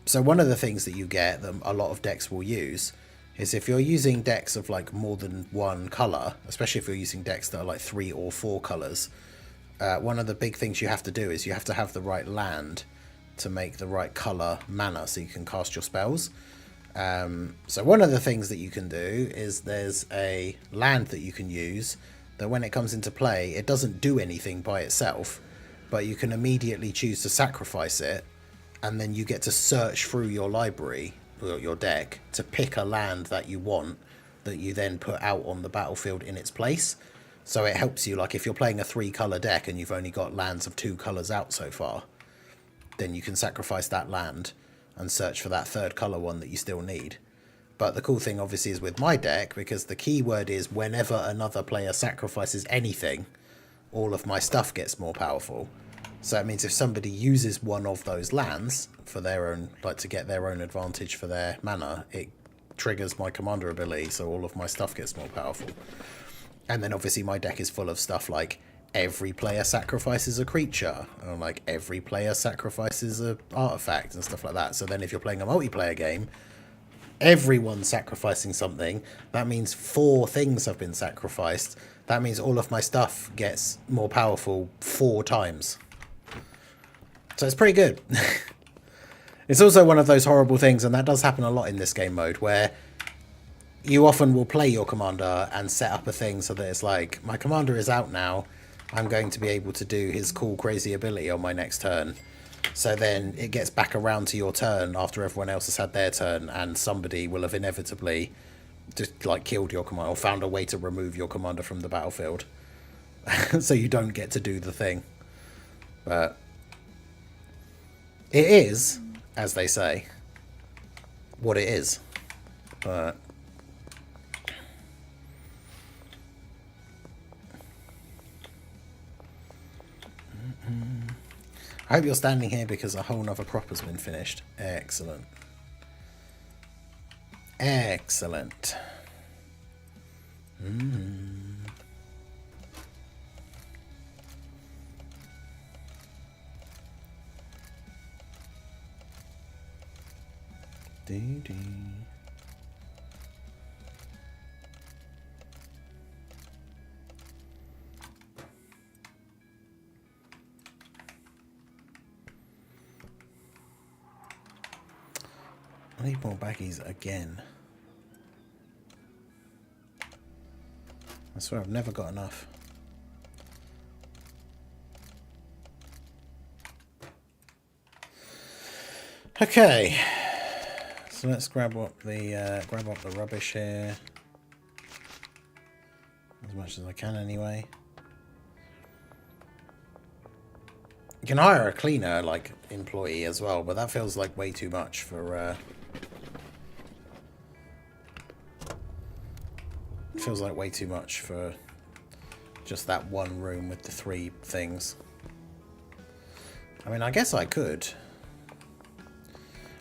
So one of the things that you get that a lot of decks will use is if you're using decks of like more than one color, especially if you're using decks that are like 3 or 4 colors, one of the big things you have to do is you have to have the right land to make the right color mana so you can cast your spells. So one of the things that you can do is there's a land that you can use that when it comes into play, it doesn't do anything by itself, but you can immediately choose to sacrifice it, and then you get to search through your library, or your deck, to pick a land that you want that you then put out on the battlefield in its place. So it helps you, like if you're playing a 3-color deck and you've only got lands of 2 colors out so far, then you can sacrifice that land and search for that 3rd color one that you still need. But the cool thing obviously is with my deck, because the key word is whenever another player sacrifices anything, all of my stuff gets more powerful. So it means if somebody uses one of those lands for their own, like to get their own advantage for their mana, it triggers my commander ability, so all of my stuff gets more powerful. And then obviously my deck is full of stuff like every player sacrifices a creature, or like every player sacrifices an artifact and stuff like that. So then if you're playing a multiplayer game, everyone's sacrificing something. That means 4 things have been sacrificed. That means all of my stuff gets more powerful 4 times. So it's pretty good. It's also one of those horrible things, and that does happen a lot in this game mode, where you often will play your commander and set up a thing so that it's like, my commander is out now, I'm going to be able to do his cool crazy ability on my next turn. So then it gets back around to your turn after everyone else has had their turn, and somebody will have inevitably just like killed your commander or found a way to remove your commander from the battlefield. So you don't get to do the thing. But it is, as they say, what it is. But I hope you're standing here because a whole nother crop has been finished. Excellent. Excellent. Doo-doo. I need more baggies again. I swear I've never got enough. Okay, so let's grab up the rubbish here, as much as I can anyway. You can hire a cleaner, like, employee as well, but that feels like way too much for, it feels like way too much for just that one room with the 3 things. I mean, I guess I could.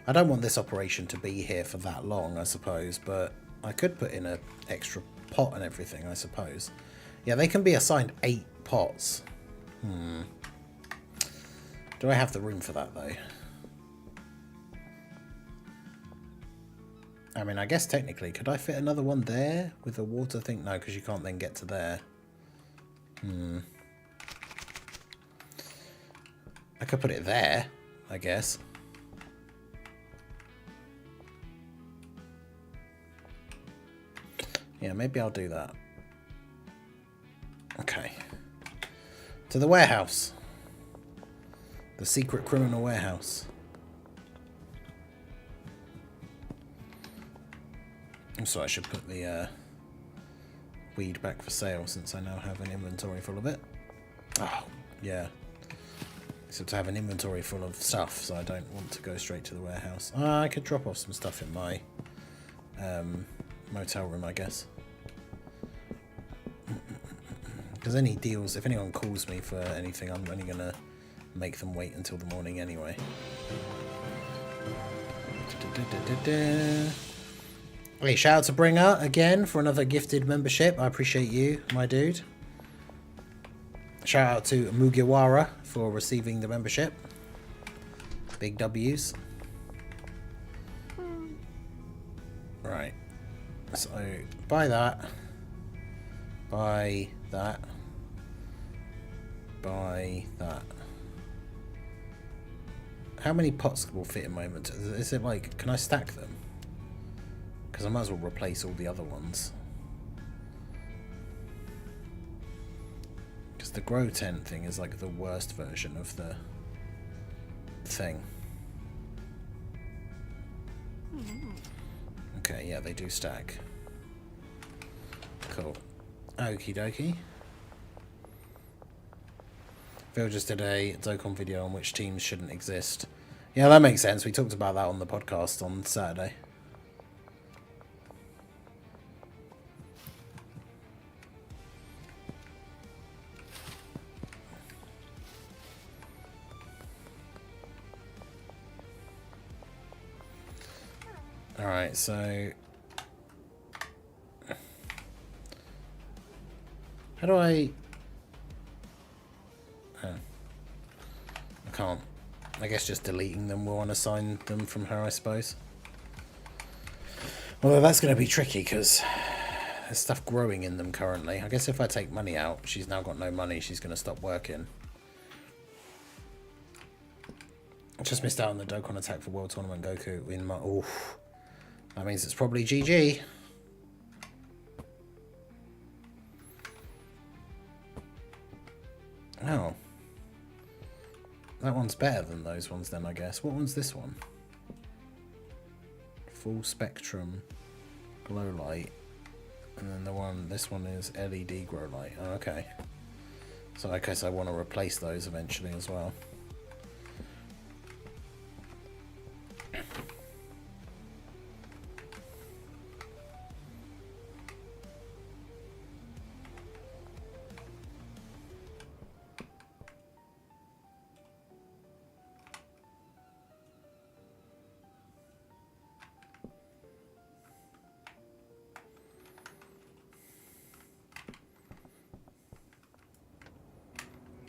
I don't want this operation to be here for that long, I suppose, but I could put in an extra pot and everything, I suppose. Yeah, they can be assigned 8 pots. Do I have the room for that, though? I mean, I guess technically, could I fit another one there with a water thing? No, because you can't then get to there. I could put it there, I guess. Yeah, maybe I'll do that. Okay. To the warehouse. The secret criminal warehouse. So I should put the weed back for sale since I now have an inventory full of it. Oh, yeah. Except I have an inventory full of stuff, so I don't want to go straight to the warehouse. I could drop off some stuff in my motel room, I guess. Because any deals, if anyone calls me for anything, I'm only going to make them wait until the morning anyway. Hey, shout out to Bringer again for another gifted membership. I appreciate you, my dude. Shout out to Mugiwara for receiving the membership. Big W's. Right. So, buy that. Buy that. Buy that. How many pots will fit in my inventory? Is it like, can I stack them? Because I might as well replace all the other ones. Because the grow tent thing is like the worst version of the thing. Okay, yeah, they do stack. Cool. Okie dokie. Phil just did a Dokkan video on which teams shouldn't exist. Yeah, that makes sense. We talked about that on the podcast on Saturday. Alright, so... How do I... Oh. I can't. I guess just deleting them will unassign them from her, I suppose. Although that's going to be tricky because there's stuff growing in them currently. I guess if I take money out, she's now got no money, she's going to stop working. I just missed out on the Dokkan attack for World Tournament Goku in my... Oof. That means it's probably GG. Oh. That one's better than those ones then, I guess. What one's this one? Full spectrum glow light. And then this one is LED grow light. Oh, okay. So I guess I want to replace those eventually as well.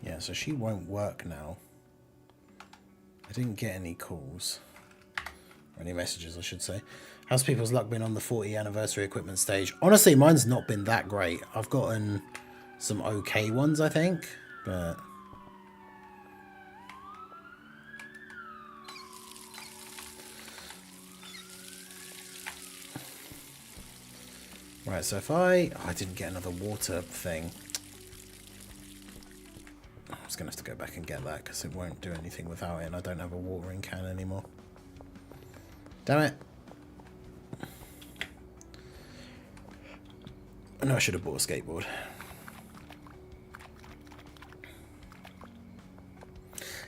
Yeah, so she won't work now. I didn't get any calls. Or any messages, I should say. How's people's luck been on the 40 anniversary equipment stage? Honestly, mine's not been that great. I've gotten some okay ones, I think. But... Right, so if I... Oh, I didn't get another water thing. I was going to have to go back and get that because it won't do anything without it, and I don't have a watering can anymore. Damn it. I know I should have bought a skateboard.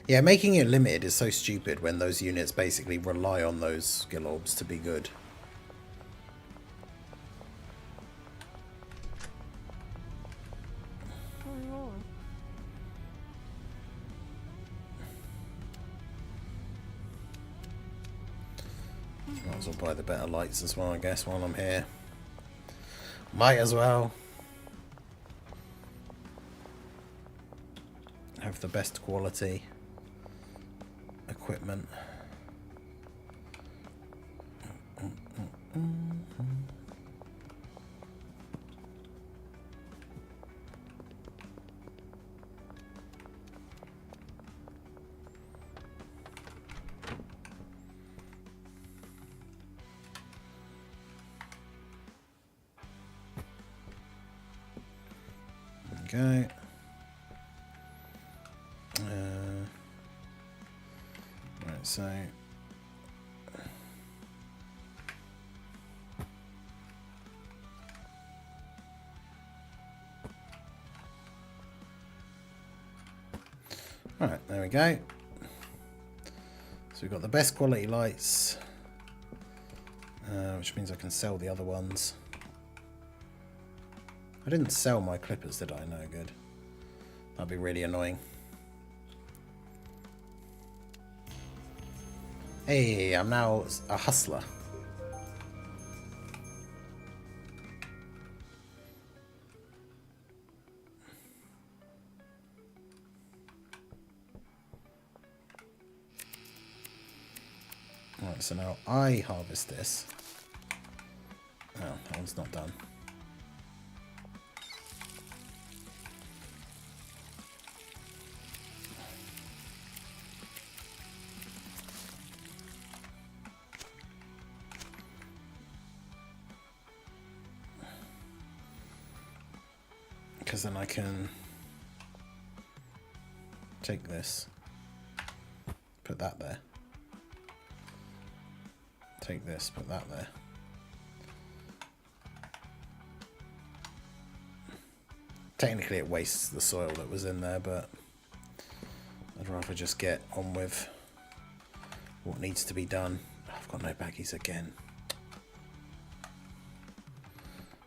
Yeah, making it limited is so stupid when those units basically rely on those skill orbs to be good. Might as well buy the better lights as well, I guess, while I'm here. Might as well. Have the best quality equipment. Okay. Right, so right, there we go. So we've got the best quality lights, which means I can sell the other ones. I didn't sell my clippers, did I? No good. That'd be really annoying. Hey, I'm now a hustler. Right, so now I harvest this. Oh, that one's not done. Because then I can take this, put that there. Take this, put that there. Technically it wastes the soil that was in there, but I'd rather just get on with what needs to be done. Oh, I've got no baggies again.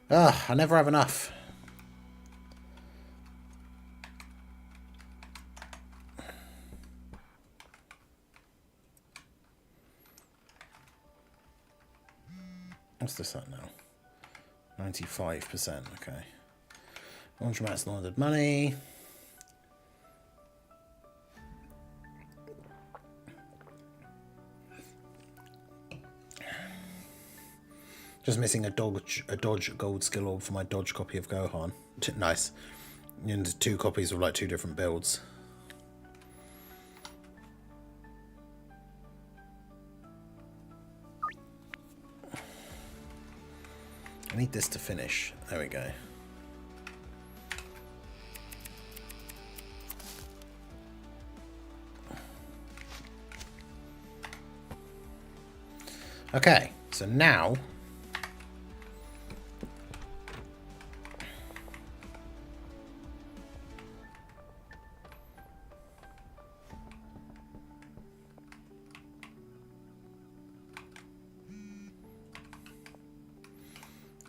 Ah, I never have enough. What's this at now? 95%, okay. Laundromat's laundered money. Just missing a dodge gold skill orb for my dodge copy of Gohan. Nice. And 2 copies of like 2 different builds. I need this to finish. There we go. Okay, so now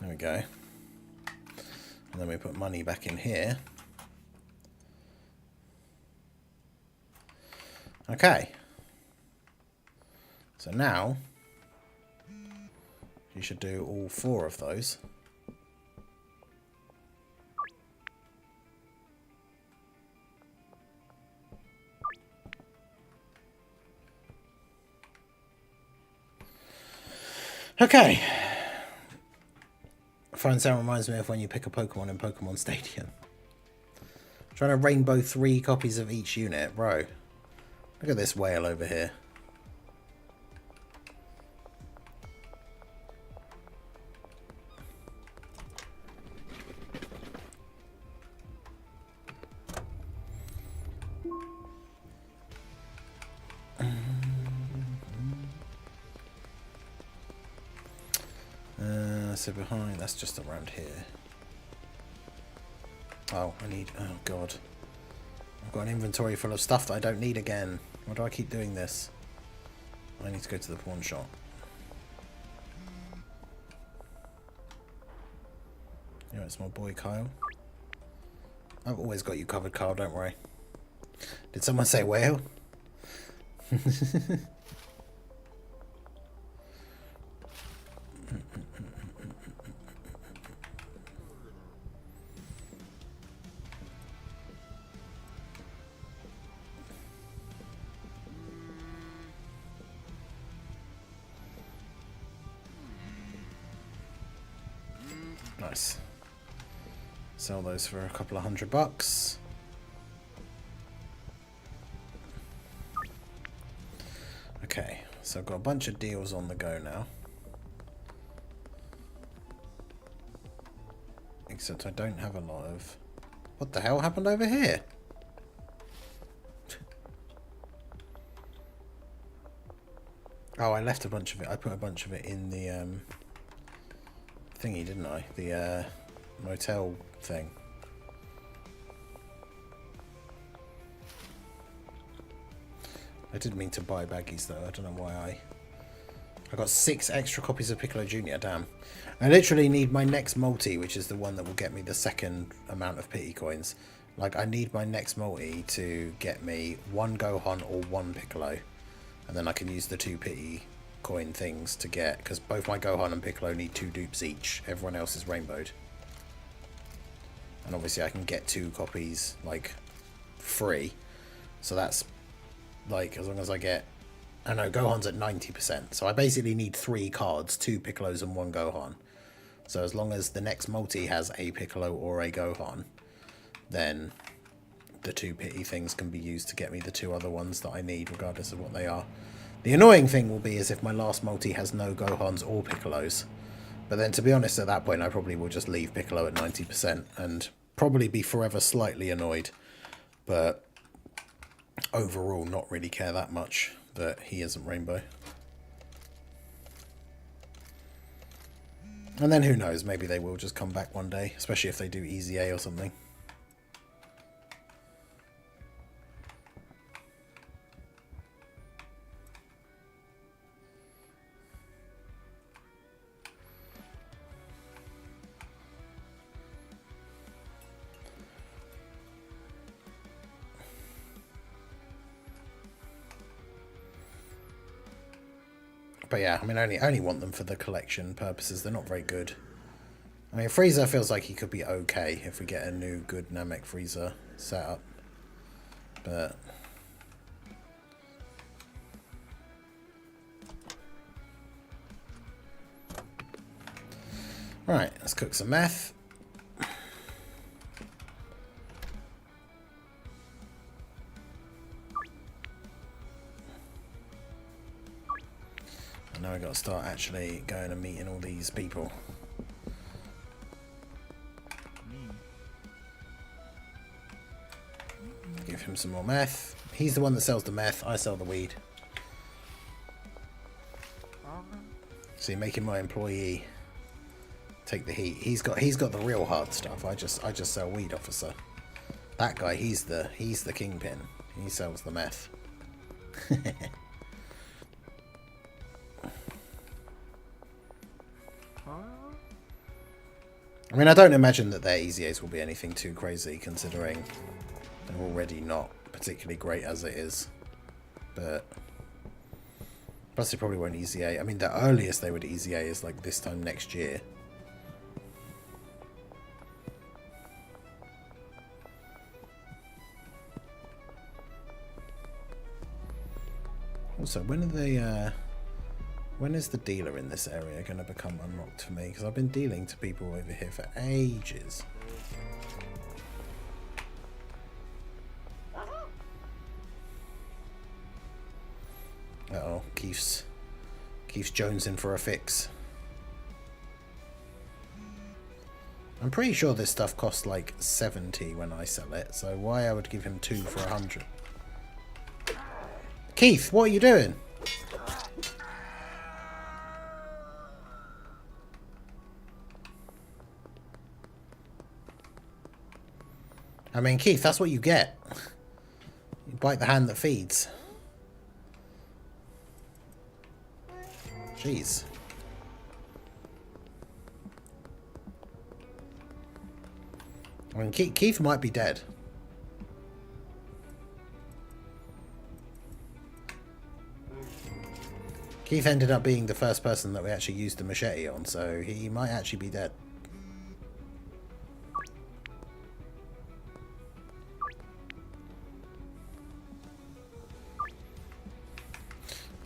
there we go. And then we put money back in here. Okay. So now you should do all 4 of those. Okay. Phone sound reminds me of when you pick a Pokemon in Pokemon Stadium. Trying to rainbow 3 copies of each unit, bro. Look at this whale over here. So behind, that's just around here. Oh, I need, oh god. I've got an inventory full of stuff that I don't need again. Why do I keep doing this? I need to go to the pawn shop. Yeah, it's my boy Kyle. I've always got you covered, Kyle, don't worry. Did someone say whale? Nice. Sell those for a couple of $100. Okay, so I've got a bunch of deals on the go now. Except I don't have a lot of... What the hell happened over here? Oh, I left a bunch of it. I put a bunch of it in the thingy, didn't I? The motel thing. I didn't mean to buy baggies though. I don't know why I got 6 extra copies of Piccolo Jr. Damn. I literally need my next multi, which is the one that will get me the second amount of pity coins. Like, I need my next multi to get me 1 Gohan or 1 Piccolo. And then I can use the 2 pity coin things to get, because both my Gohan and Piccolo need 2 dupes each. Everyone else is rainbowed. And obviously I can get 2 copies, like, free. So that's, like, as long as I get Oh no, Gohan's at 90%. So I basically need 3 cards, 2 Piccolos and 1 Gohan. So as long as the next multi has a Piccolo or a Gohan, then the 2 pity things can be used to get me the 2 other ones that I need, regardless of what they are. The annoying thing will be is if my last multi has no Gohans or Piccolos. But then, to be honest, at that point, I probably will just leave Piccolo at 90% and probably be forever slightly annoyed. But overall, not really care that much that he isn't Rainbow. And then who knows, maybe they will just come back one day, especially if they do Easy A or something. But yeah, I mean, I only want them for the collection purposes. They're not very good. I mean, Frieza feels like he could be okay if we get a new good Namek Frieza set up. But right, let's cook some meth. And now we've got to start actually going and meeting all these people. Give him some more meth. He's the one that sells the meth. I sell the weed. See, making my employee take the heat. He's got the real hard stuff. I just sell weed, officer. That guy, he's the kingpin. He sells the meth. I mean, I don't imagine that their Easy A's will be anything too crazy, considering they're already not particularly great as it is. But plus, they probably won't Easy A. I mean, the earliest they would Easy A is like this time next year. Also, when are they? When is the dealer in this area going to become unlocked for me? Because I've been dealing to people over here for ages. Uh-oh, Keith's jonesing for a fix. I'm pretty sure this stuff costs like 70 when I sell it, so why I would give him 2 for 100? Keith, what are you doing? I mean, Keith, that's what you get. You bite the hand that feeds. Jeez. I mean, Keith might be dead. Keith ended up being the first person that we actually used the machete on, so he might actually be dead.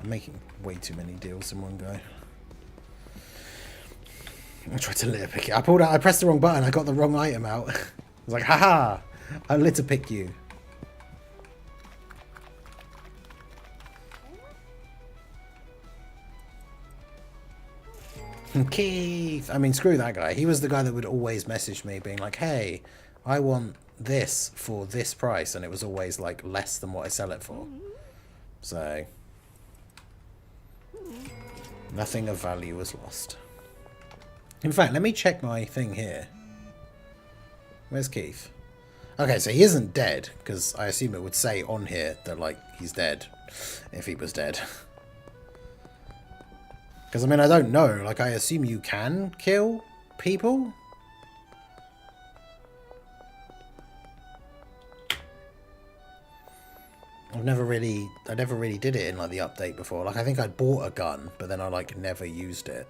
I'm making way too many deals in one go. I tried to litter pick it. I pressed the wrong button. I got the wrong item out. I was like, haha, I litter pick you. Keith! I mean, screw that guy. He was the guy that would always message me being like, hey, I want this for this price. And it was always like less than what I sell it for. So nothing of value was lost. In fact, let me check my thing here. Where's Keith? Okay, so he isn't dead, because I assume it would say on here that, like, he's dead, if he was dead. Because, I mean, I don't know. Like, I assume you can kill people? I never really did it in, like, the update before. Like, I think I bought a gun, but then I, like, never used it.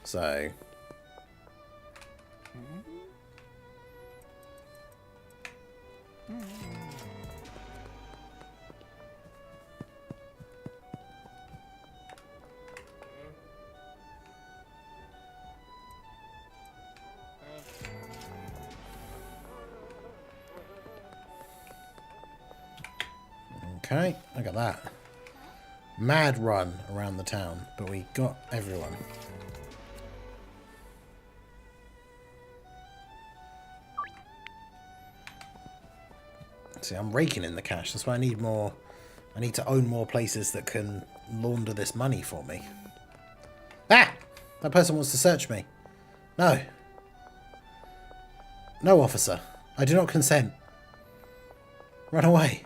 So Okay, look at that. Mad run around the town, but we got everyone. See, I'm raking in the cash. That's why I need more. I need to own more places that can launder this money for me. Ah! That person wants to search me. No. No, officer. I do not consent. Run away.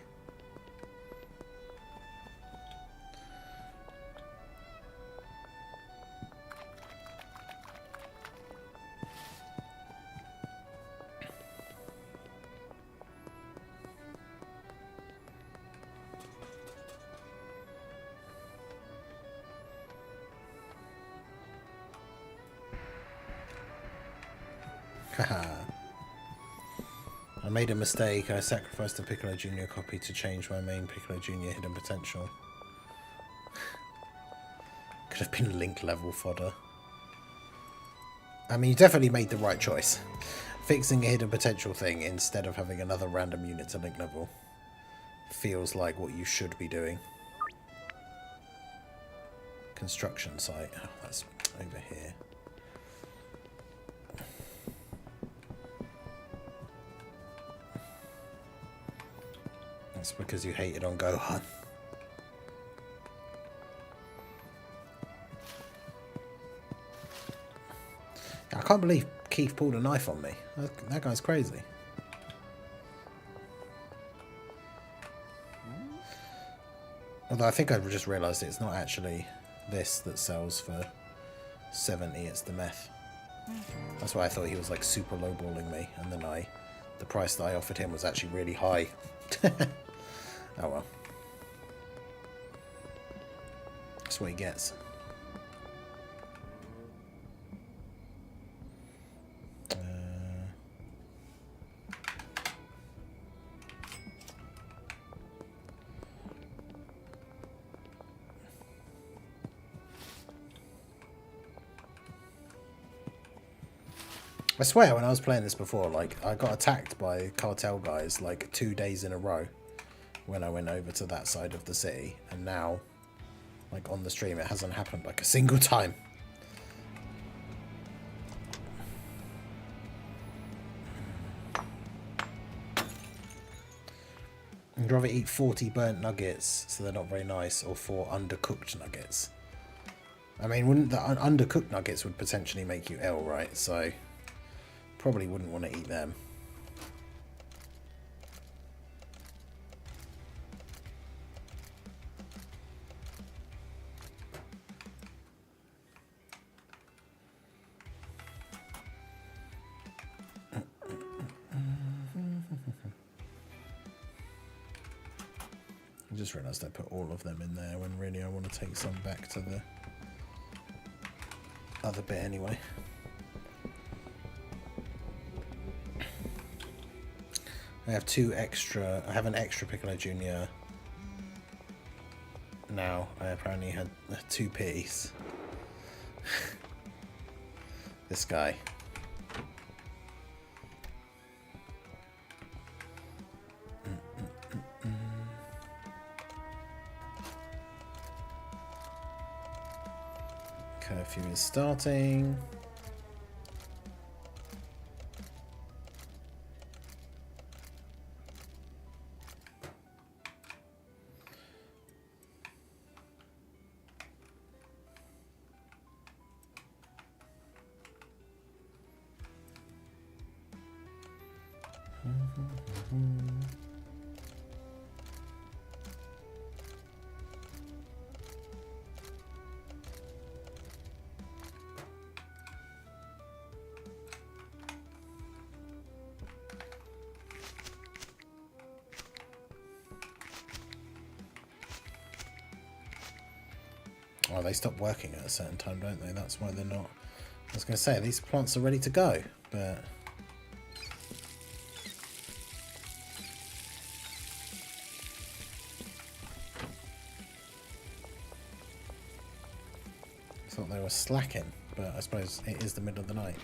Haha. I made a mistake. I sacrificed the Piccolo Junior copy to change my main Piccolo Junior hidden potential. Could have been link level fodder. I mean, you definitely made the right choice. Fixing a hidden potential thing instead of having another random unit to link level feels like what you should be doing. Construction site. Oh, that's over here. That's because you hated on Gohan. I can't believe Keith pulled a knife on me. That guy's crazy. Although I think I just realised it's not actually this that sells for 70, it's the meth. That's why I thought he was like super lowballing me, and then the price that I offered him was actually really high. Oh well. That's what he gets. I swear, when I was playing this before, like, I got attacked by cartel guys, like, 2 days in a row when I went over to that side of the city, and now, like, on the stream, it hasn't happened, like, a single time. I'd rather eat 40 burnt nuggets, so they're not very nice, or 4 undercooked nuggets. I mean, wouldn't the undercooked nuggets would potentially make you ill, right? So probably wouldn't want to eat them. I just realised I put all of them in there when really I want to take some back to the other bit anyway. I have 2 extra. I have an extra Piccolo Junior now. I apparently had 2 piece. This guy. Curfew is starting. Oh, they stop working at a certain time, don't they? That's why they're not. I was going to say, these plants are ready to go, but... I thought they were slacking, but I suppose it is the middle of the night.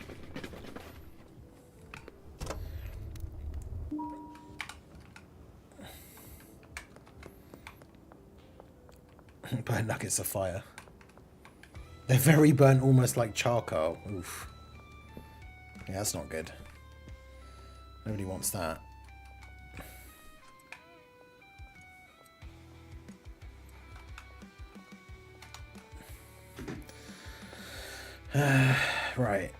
Burnt nuggets of fire. They're very burnt, almost like charcoal. Oof. Yeah, that's not good. Nobody wants that. Right.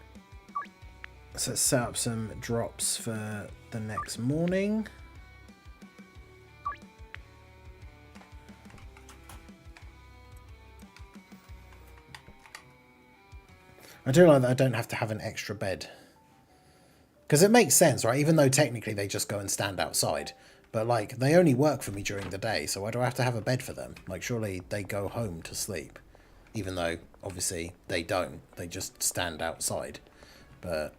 So let's set up some drops for the next morning. I do like that I don't have to have an extra bed. Because it makes sense, right? Even though technically they just go and stand outside. But, like, they only work for me during the day, so why do I have to have a bed for them? Like, surely they go home to sleep. Even though, obviously, they don't. They just stand outside. But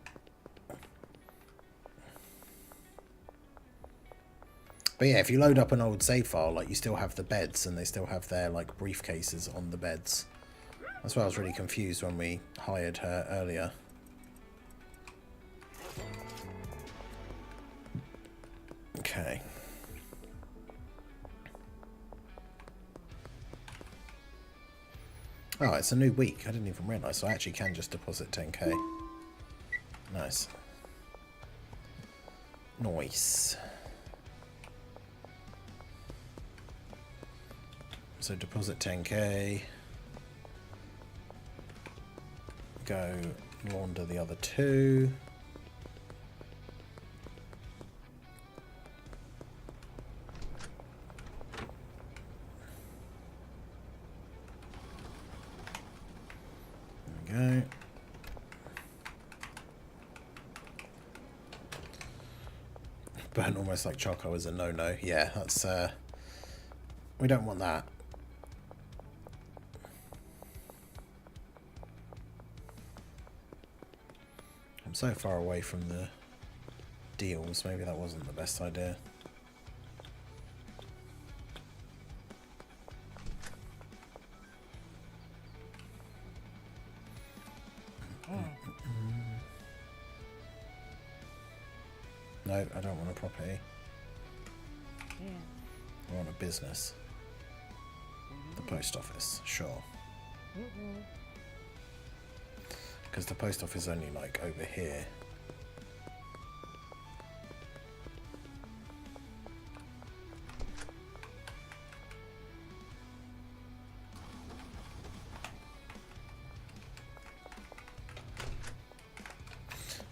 yeah, if you load up an old save file, like, you still have the beds, and they still have their, like, briefcases on the beds. That's why I was really confused when we hired her earlier. Okay. Oh, it's a new week. I didn't even realise, so I actually can just deposit 10k. Nice. Nice. So deposit 10k. Go launder the other 2. There we go. Burn almost like charcoal is a no-no. Yeah, that's we don't want that. I'm so far away from the deals, maybe that wasn't the best idea. No, I don't want a property. I want a business. The post office, sure. Because the post office is only like over here.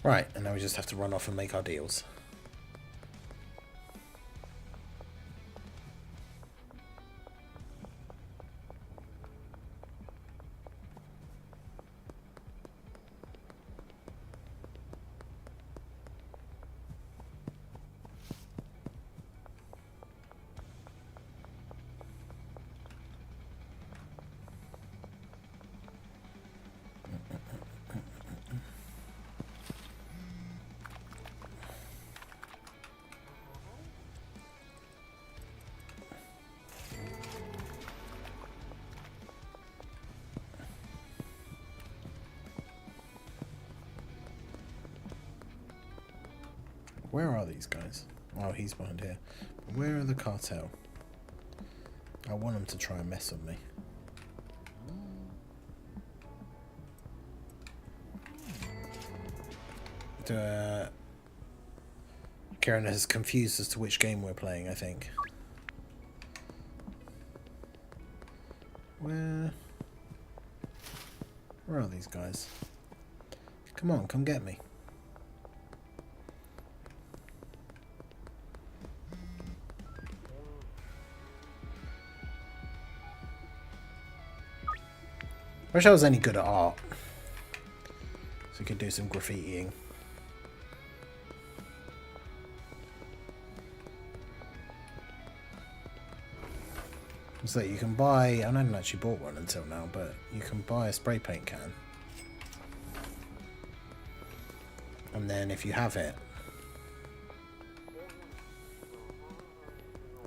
Right, and now we just have to run off and make our deals. Where are these guys? Oh, he's behind here. But where are the cartel? I want them to try and mess with me. Karen is confused as to which game we're playing, I think. Where are these guys? Come on, come get me. I wish I was any good at art. So we could do some graffitiing. So you can buy, I haven't actually bought one until now, but you can buy a spray paint can. And then if you have it,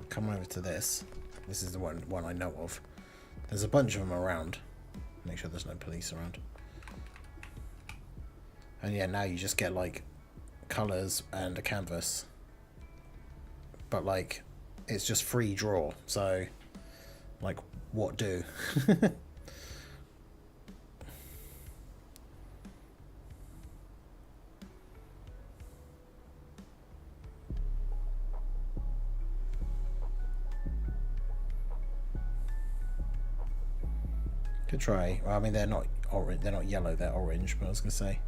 come over to this. This is the one I know of. There's a bunch of them around. Make sure there's no police around. And yeah, now you just get like colours and a canvas. But like, it's just free draw. So Like, what do? Could try. Well, I mean, they're not orange. They're not yellow. They're orange. But I was gonna say,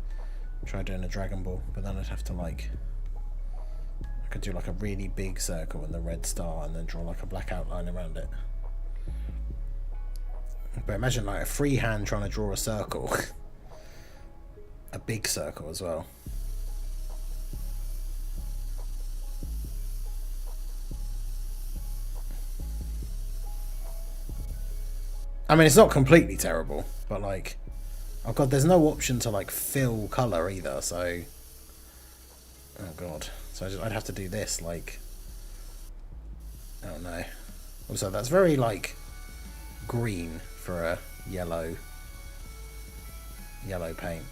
try doing a Dragon Ball, but then I'd have to like. I could do like a really big circle and the red star, and then draw like a black outline around it. But imagine like a free hand trying to draw a circle, a big circle as well. I mean, it's not completely terrible, but like, oh god, there's no option to like fill color either. So, oh god, so I'd have to do this like, I don't know. Also, that's very like green for a yellow paint.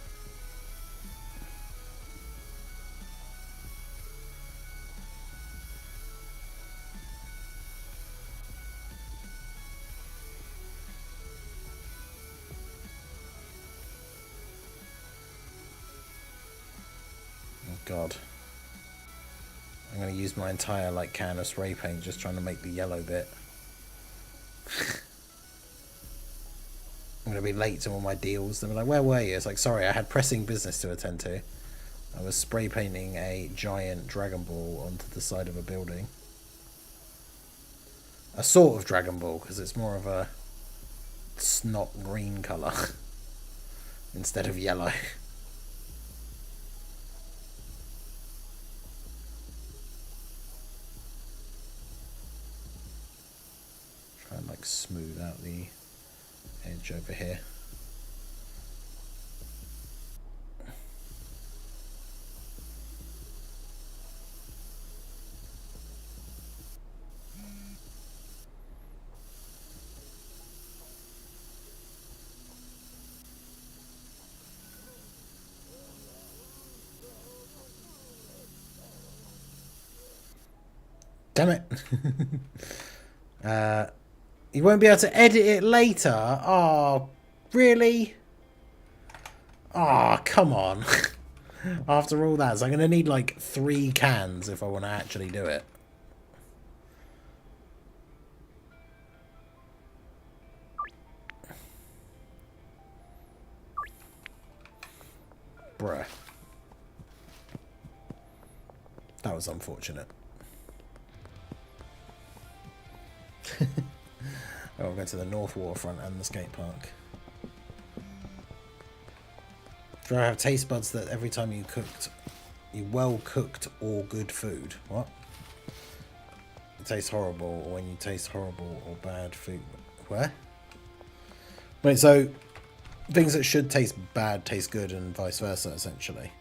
Oh god. I'm going to use my entire like can of spray paint just trying to make the yellow bit. I'm going to be late to all my deals. They'll be like, where were you? It's like, sorry, I had pressing business to attend to. I was spray painting a giant Dragon Ball onto the side of a building. A sort of Dragon Ball, because it's more of a snot green colour instead of yellow. Try and like smooth out the edge over here. Damn it. You won't be able to edit it later. Oh, really? Oh, come on. After all that, so I'm going to need like 3 cans if I want to actually do it. Bruh. That was unfortunate. Oh, we'll go to the North Waterfront and the skate park. Do I have taste buds that every time you well cooked or good food? What? It tastes horrible, or when you taste horrible or bad food? Where? Wait, so things that should taste bad taste good and vice versa, essentially.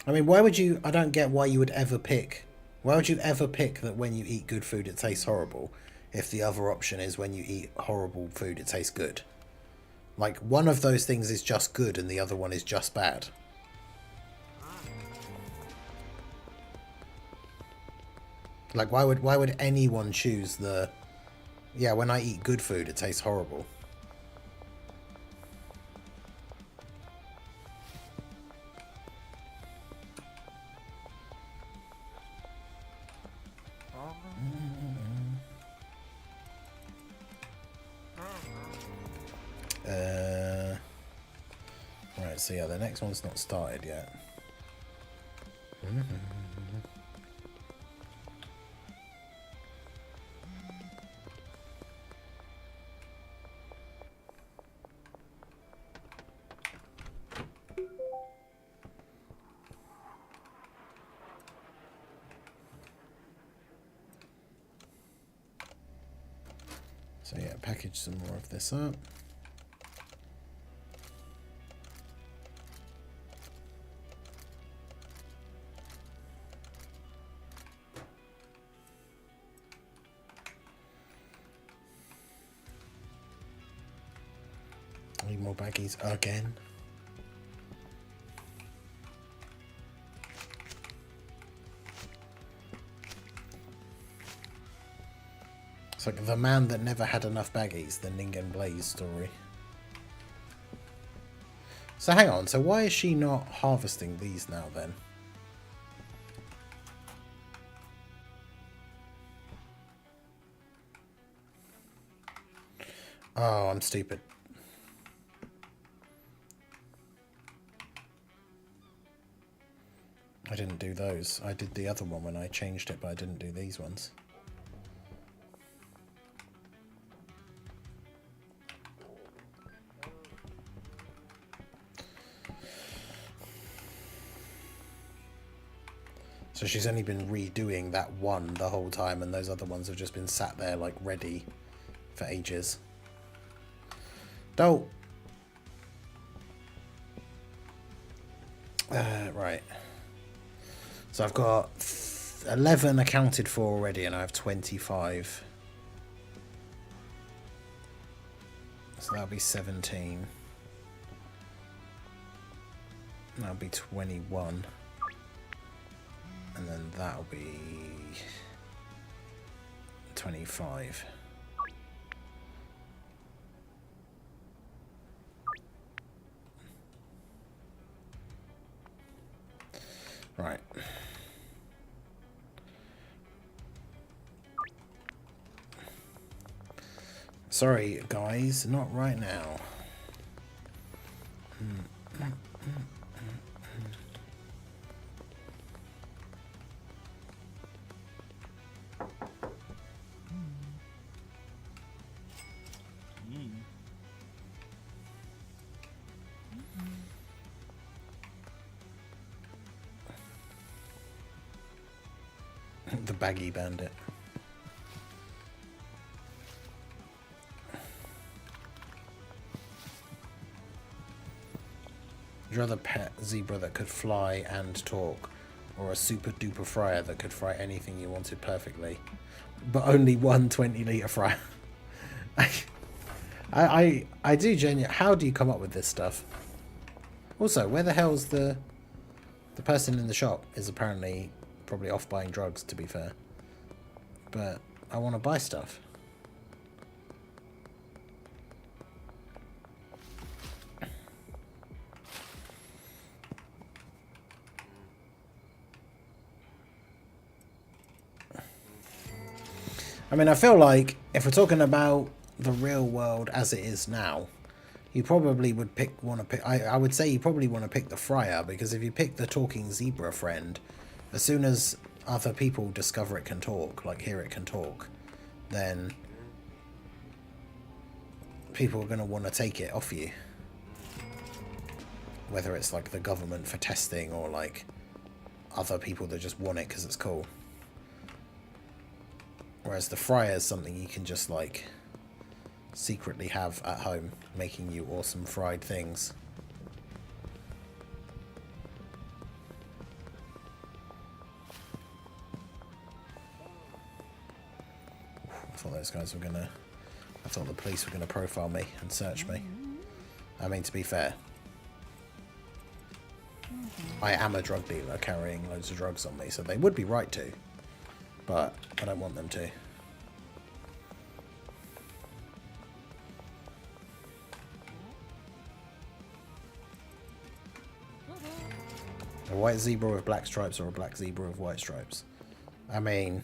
I mean, why would you... I don't get why you would ever pick... Why would you ever pick that when you eat good food it tastes horrible if the other option is when you eat horrible food it tastes good? Like, one of those things is just good and the other one is just bad. Like, why would anyone choose the... Yeah, when I eat good food it tastes horrible. Right, so yeah, the next one's not started yet. So yeah, package some more of this up. more baggies again. It's like the man that never had enough baggies, the Ningen Blaze story. So hang on, so why is she not harvesting these now then? Oh, I'm stupid. I didn't do those. I did the other one when I changed it, but I didn't do these ones. So she's only been redoing that one the whole time, and those other ones have just been sat there like ready for ages. Don't. Right. So I've got 11 accounted for already, and I have 25. So that'll be 17. That'll be 21. And then that'll be 25. Right. Sorry, guys, not right now. The baggy bandit. Would you rather pet zebra that could fly and talk, or a super duper fryer that could fry anything you wanted perfectly, but only one 20-litre fryer? I do genuinely. How do you come up with this stuff? Also, where the hell's the person in the shop? Is apparently probably off buying drugs, to be fair. But I want to buy stuff. I mean, I feel like if we're talking about the real world as it is now, you probably would want to pick. I would say you probably want to pick the fryer, because if you pick the talking zebra friend, as soon as other people discover it can talk, like hear it can talk, then people are going to want to take it off you. Whether it's like the government for testing, or like other people that just want it because it's cool. Whereas the fryer is something you can just like secretly have at home, making you awesome fried things. I thought those guys were gonna... I thought the police were gonna profile me and search me. I mean, to be fair, I am a drug dealer carrying loads of drugs on me, so they would be right to. But I don't want them to. A white zebra with black stripes, or a black zebra with white stripes? I mean,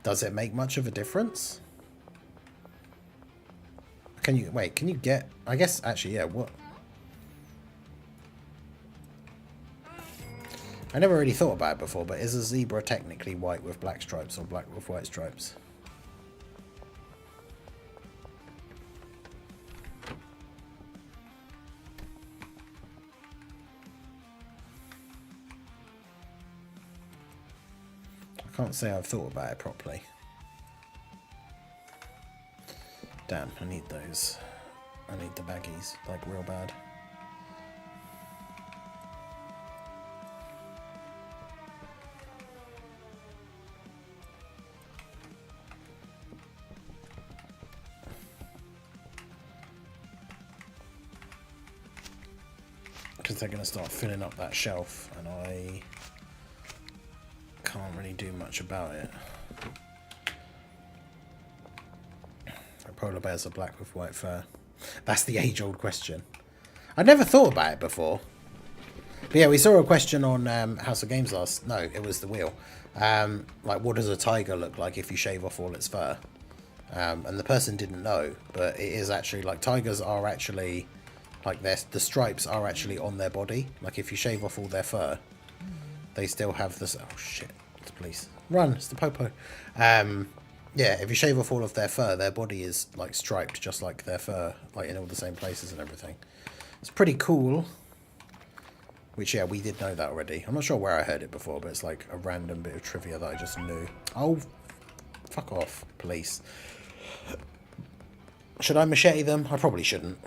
does it make much of a difference? Can you... Wait, can you get... I guess, actually, yeah, what... I never really thought about it before, but is a zebra technically white with black stripes, or black with white stripes? I can't say I've thought about it properly. Damn, I need those. I need the baggies, like, real bad. means they're going to start filling up that shelf, and I can't really do much about it. Polar bears are black with white fur. That's the age-old question. I never thought about it before. But yeah, we saw a question on House of Games last... No, it was the wheel. Like, what does a tiger look like if you shave off all its fur? And the person didn't know, but it is actually... Like, tigers are actually... Like, the stripes are actually on their body. Like, if you shave off all their fur, they still have this... Oh, shit. It's the police. Run! It's the popo. Yeah, if you shave off all of their fur, their body is, like, striped just like their fur, like, in all the same places and everything. It's pretty cool. Which, yeah, we did know that already. I'm not sure where I heard it before, but it's, like, a random bit of trivia that I just knew. Oh, fuck off, police. Should I machete them? I probably shouldn't.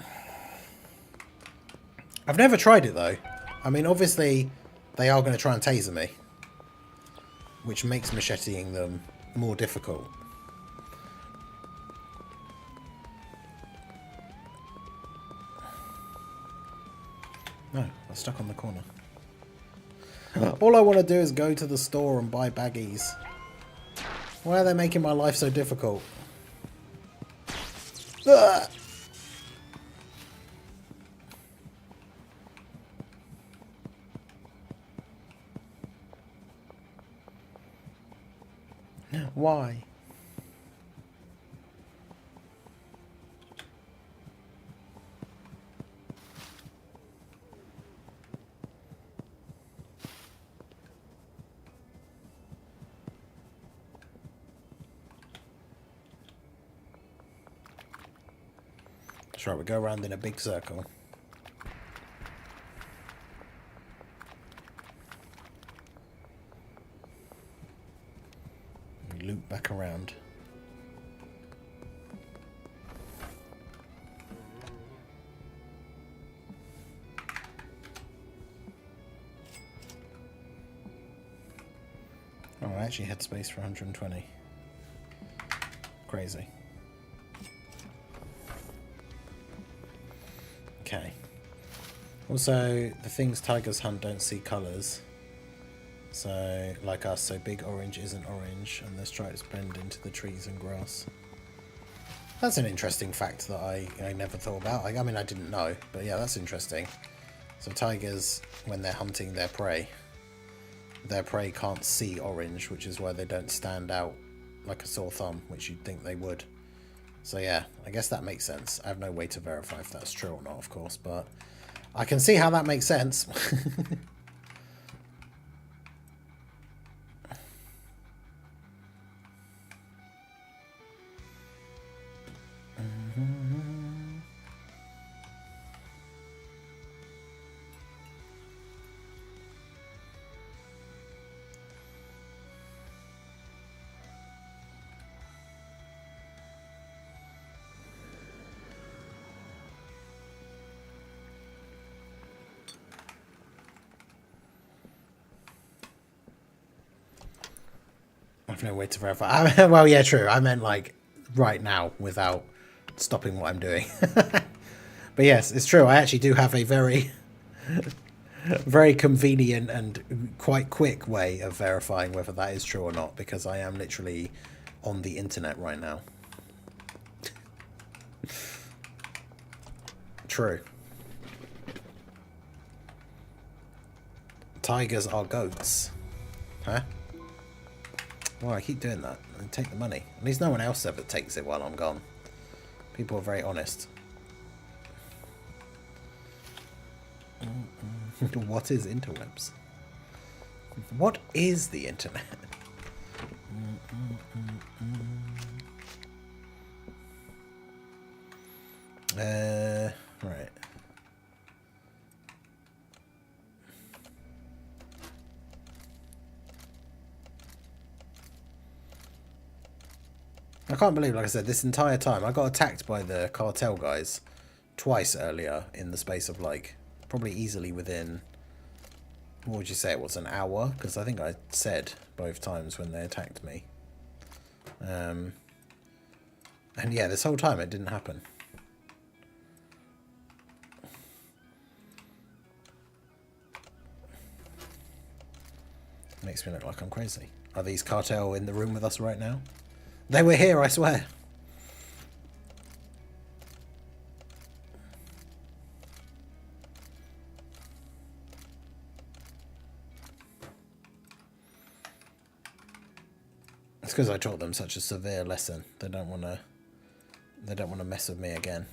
I've never tried it, though. I mean, obviously, they are going to try and taser me. Which makes macheteing them more difficult. No, I'm stuck on the corner. All I want to do is go to the store and buy baggies. Why are they making my life so difficult? Ugh! Why? That's right, we go around in a big circle. We loop back around. Oh, I actually had space for 120. Crazy. Okay. Also, the things tigers hunt don't see colours. So, like us, so big orange isn't orange, and the stripes blend into the trees and grass. That's an interesting fact that I never thought about. I mean, I didn't know, but yeah, that's interesting. So tigers, when they're hunting their prey can't see orange, which is why they don't stand out like a sore thumb, which you'd think they would. So yeah, I guess that makes sense. I have no way to verify if that's true or not, of course, but I can see how that makes sense. I've no way to verify. Well, yeah, true. I meant like right now without stopping what I'm doing. But yes, it's true. I actually do have a very, very convenient and quite quick way of verifying whether that is true or not, because I am literally on the internet right now. True. Tigers are goats. Huh? Well, I keep doing that and take the money. At least no one else ever takes it while I'm gone. People are very honest. What is interwebs? What is the internet? Right. I can't believe, like I said, this entire time I got attacked by the Cartel guys twice earlier in the space of like probably easily within, what would you say it was, an hour? Because I think I said both times when they attacked me. And yeah, this whole time it didn't happen. Makes me look like I'm crazy. Are these Cartel in the room with us right now? They were here, I swear. It's because I taught them such a severe lesson. They don't want to. They don't want to mess with me again.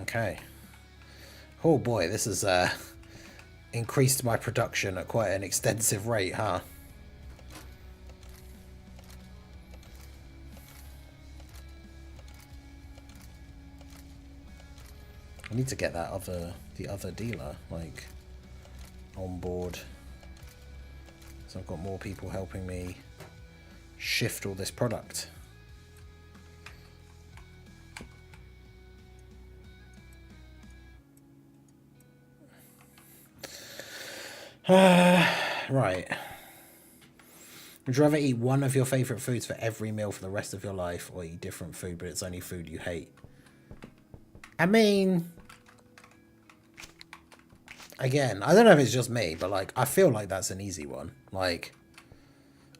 Okay. Oh boy, this has increased my production at quite an extensive rate, huh? I need to get that the other dealer, like, on board. So I've got more people helping me shift all this product. Right. Would you rather eat one of your favourite foods for every meal for the rest of your life, or eat different food but it's only food you hate? I mean, again, I don't know if it's just me, but like, I feel like that's an easy one. Like,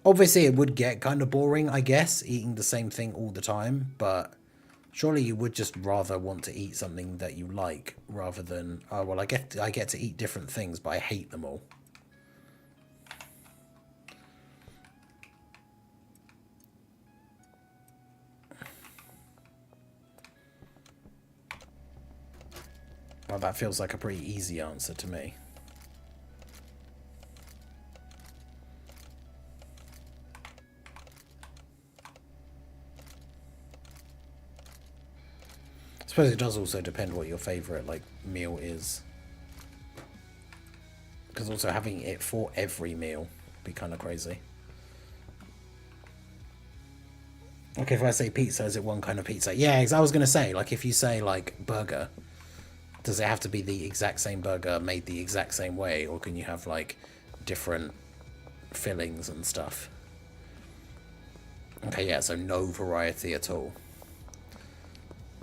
obviously it would get kind of boring, I guess, eating the same thing all the time, but surely you would just rather want to eat something that you like rather than, oh, well, I get to eat different things, but I hate them all. Well, that feels like a pretty easy answer to me. I suppose it does also depend what your favourite, like, meal is. Because also having it for every meal would be kind of crazy. Okay, if I say pizza, is it one kind of pizza? Yeah, I was going to say, like, if you say, like, burger, does it have to be the exact same burger made the exact same way? Or can you have, like, different fillings and stuff? Okay, yeah, so no variety at all.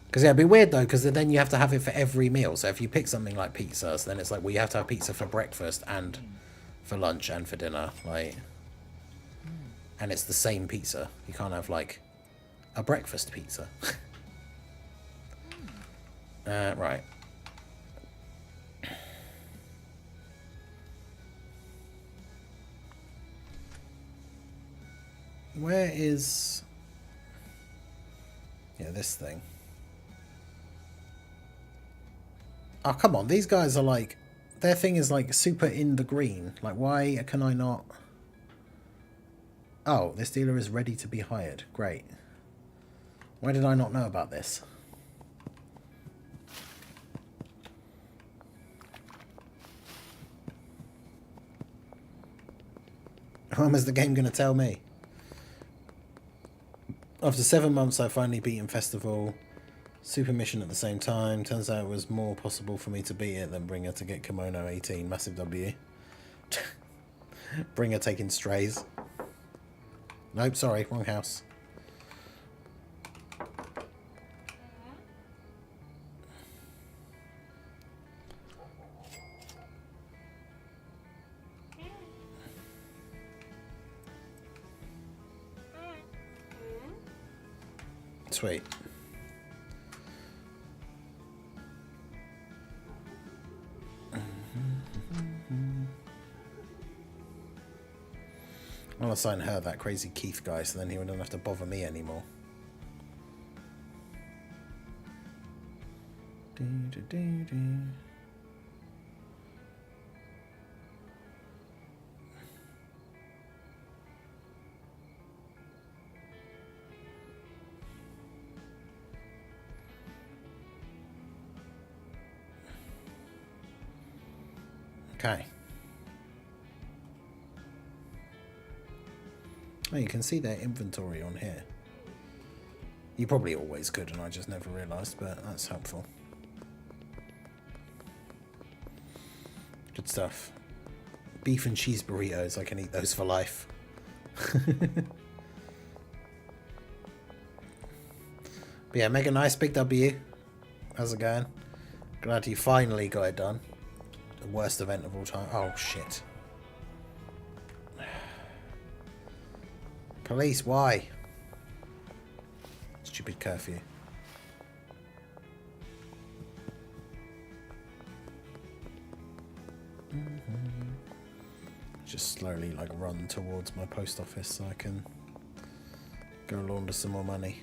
Because yeah, it'd be weird, though, because then you have to have it for every meal. So if you pick something like pizza, so then it's like, well, you have to have pizza for breakfast and for lunch and for dinner. Like, and it's the same pizza. You can't have, like, a breakfast pizza. Right. Where is... yeah, this thing. Oh, come on. These guys are like... their thing is like super in the green. Like, why can I not... oh, this dealer is ready to be hired. Great. Why did I not know about this? When is the game going to tell me? After 7 months, I finally beat Festival. Super mission at the same time. Turns out it was more possible for me to beat it than Bringer to get Kimono 18. Massive W. Bringer taking strays. Nope, sorry, wrong house. Sweet. I'll assign her that crazy Keith guy, so then he wouldn't have to bother me anymore. Okay. Oh, you can see their inventory on here. You probably always could, and I just never realised, but that's helpful. Good stuff. Beef and cheese burritos. I can eat those for life. But yeah, Mega Nice, big W. How's it going? Glad you finally got it done. The worst event of all time. Oh, shit. Police, why? Stupid curfew. Just slowly like run towards my post office so I can go launder some more money.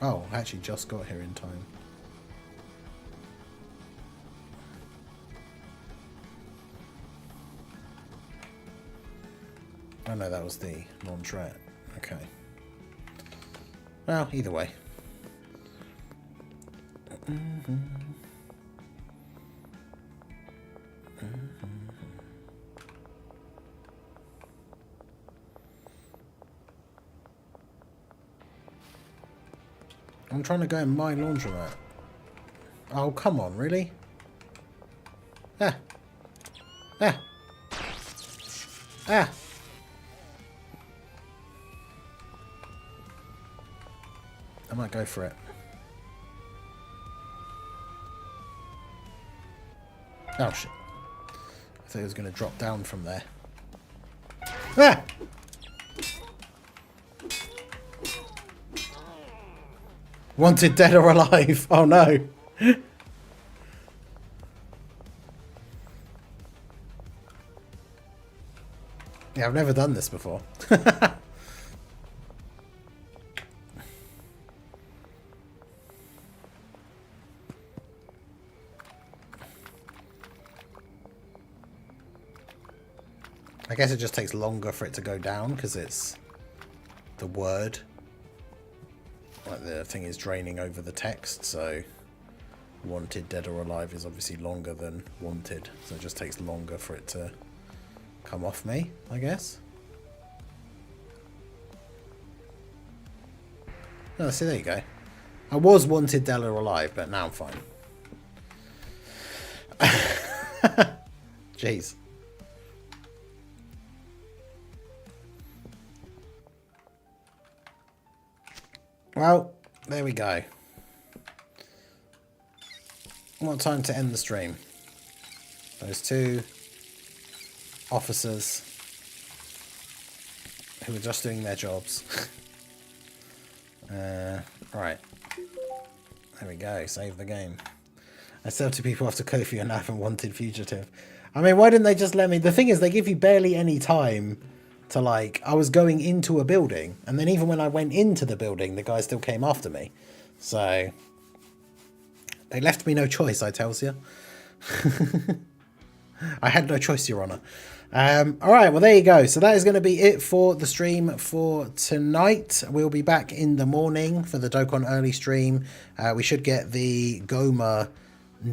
Oh, I actually just got here in time. Oh no, that was the laundrette. Okay. Well, either way. I'm trying to go in my laundromat. Oh, come on, really? Ah. Ah. Ah. I might go for it. Oh, shit. I thought it was going to drop down from there. Ah! Wanted dead or alive. Oh, no. Yeah, I've never done this before. I guess it just takes longer for it to go down because it's the word. Like the thing is draining over the text, so wanted dead or alive is obviously longer than wanted. So it just takes longer for it to come off me, I guess. Oh, see, there you go. I was wanted dead or alive, but now I'm fine. Jeez. Well, there we go. What time to end the stream? Those two officers who are just doing their jobs. Right. There we go. Save the game. I sell to people after Kofi and Naf and wanted fugitive. I mean, why didn't they just let me... The thing is, they give you barely any time to, like... I was going into a building, and then even when I went into the building, the guy still came after me. So... They left me no choice, I tells you. I had no choice, Your Honour. Alright, well, there you go. So that is going to be it for the stream for tonight. We'll be back in the morning for the Dokkan early stream. We should get the Goma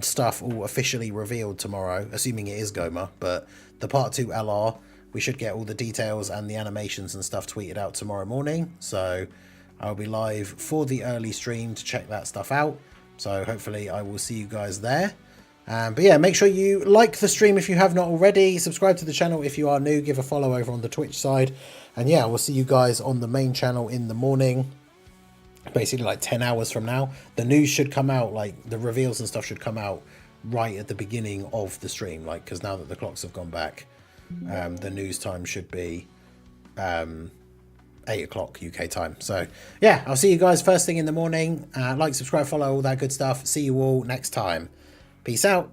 stuff all officially revealed tomorrow, assuming it is Goma. But the Part 2 LR, we should get all the details and the animations and stuff tweeted out tomorrow morning. So I'll be live for the early stream to check that stuff out. So hopefully I will see you guys there. But yeah, make sure you like the stream if you have not already. Subscribe to the channel if you are new. Give a follow over on the Twitch side. And yeah, we'll see you guys on the main channel in the morning. Basically like 10 hours from now. The news should come out, like the reveals and stuff should come out right at the beginning of the stream. Like, because now that the clocks have gone back, the news time should be 8 o'clock UK time. So yeah, I'll see you guys first thing in the morning. Like, subscribe, follow, all that good stuff. See you all next time. Peace out.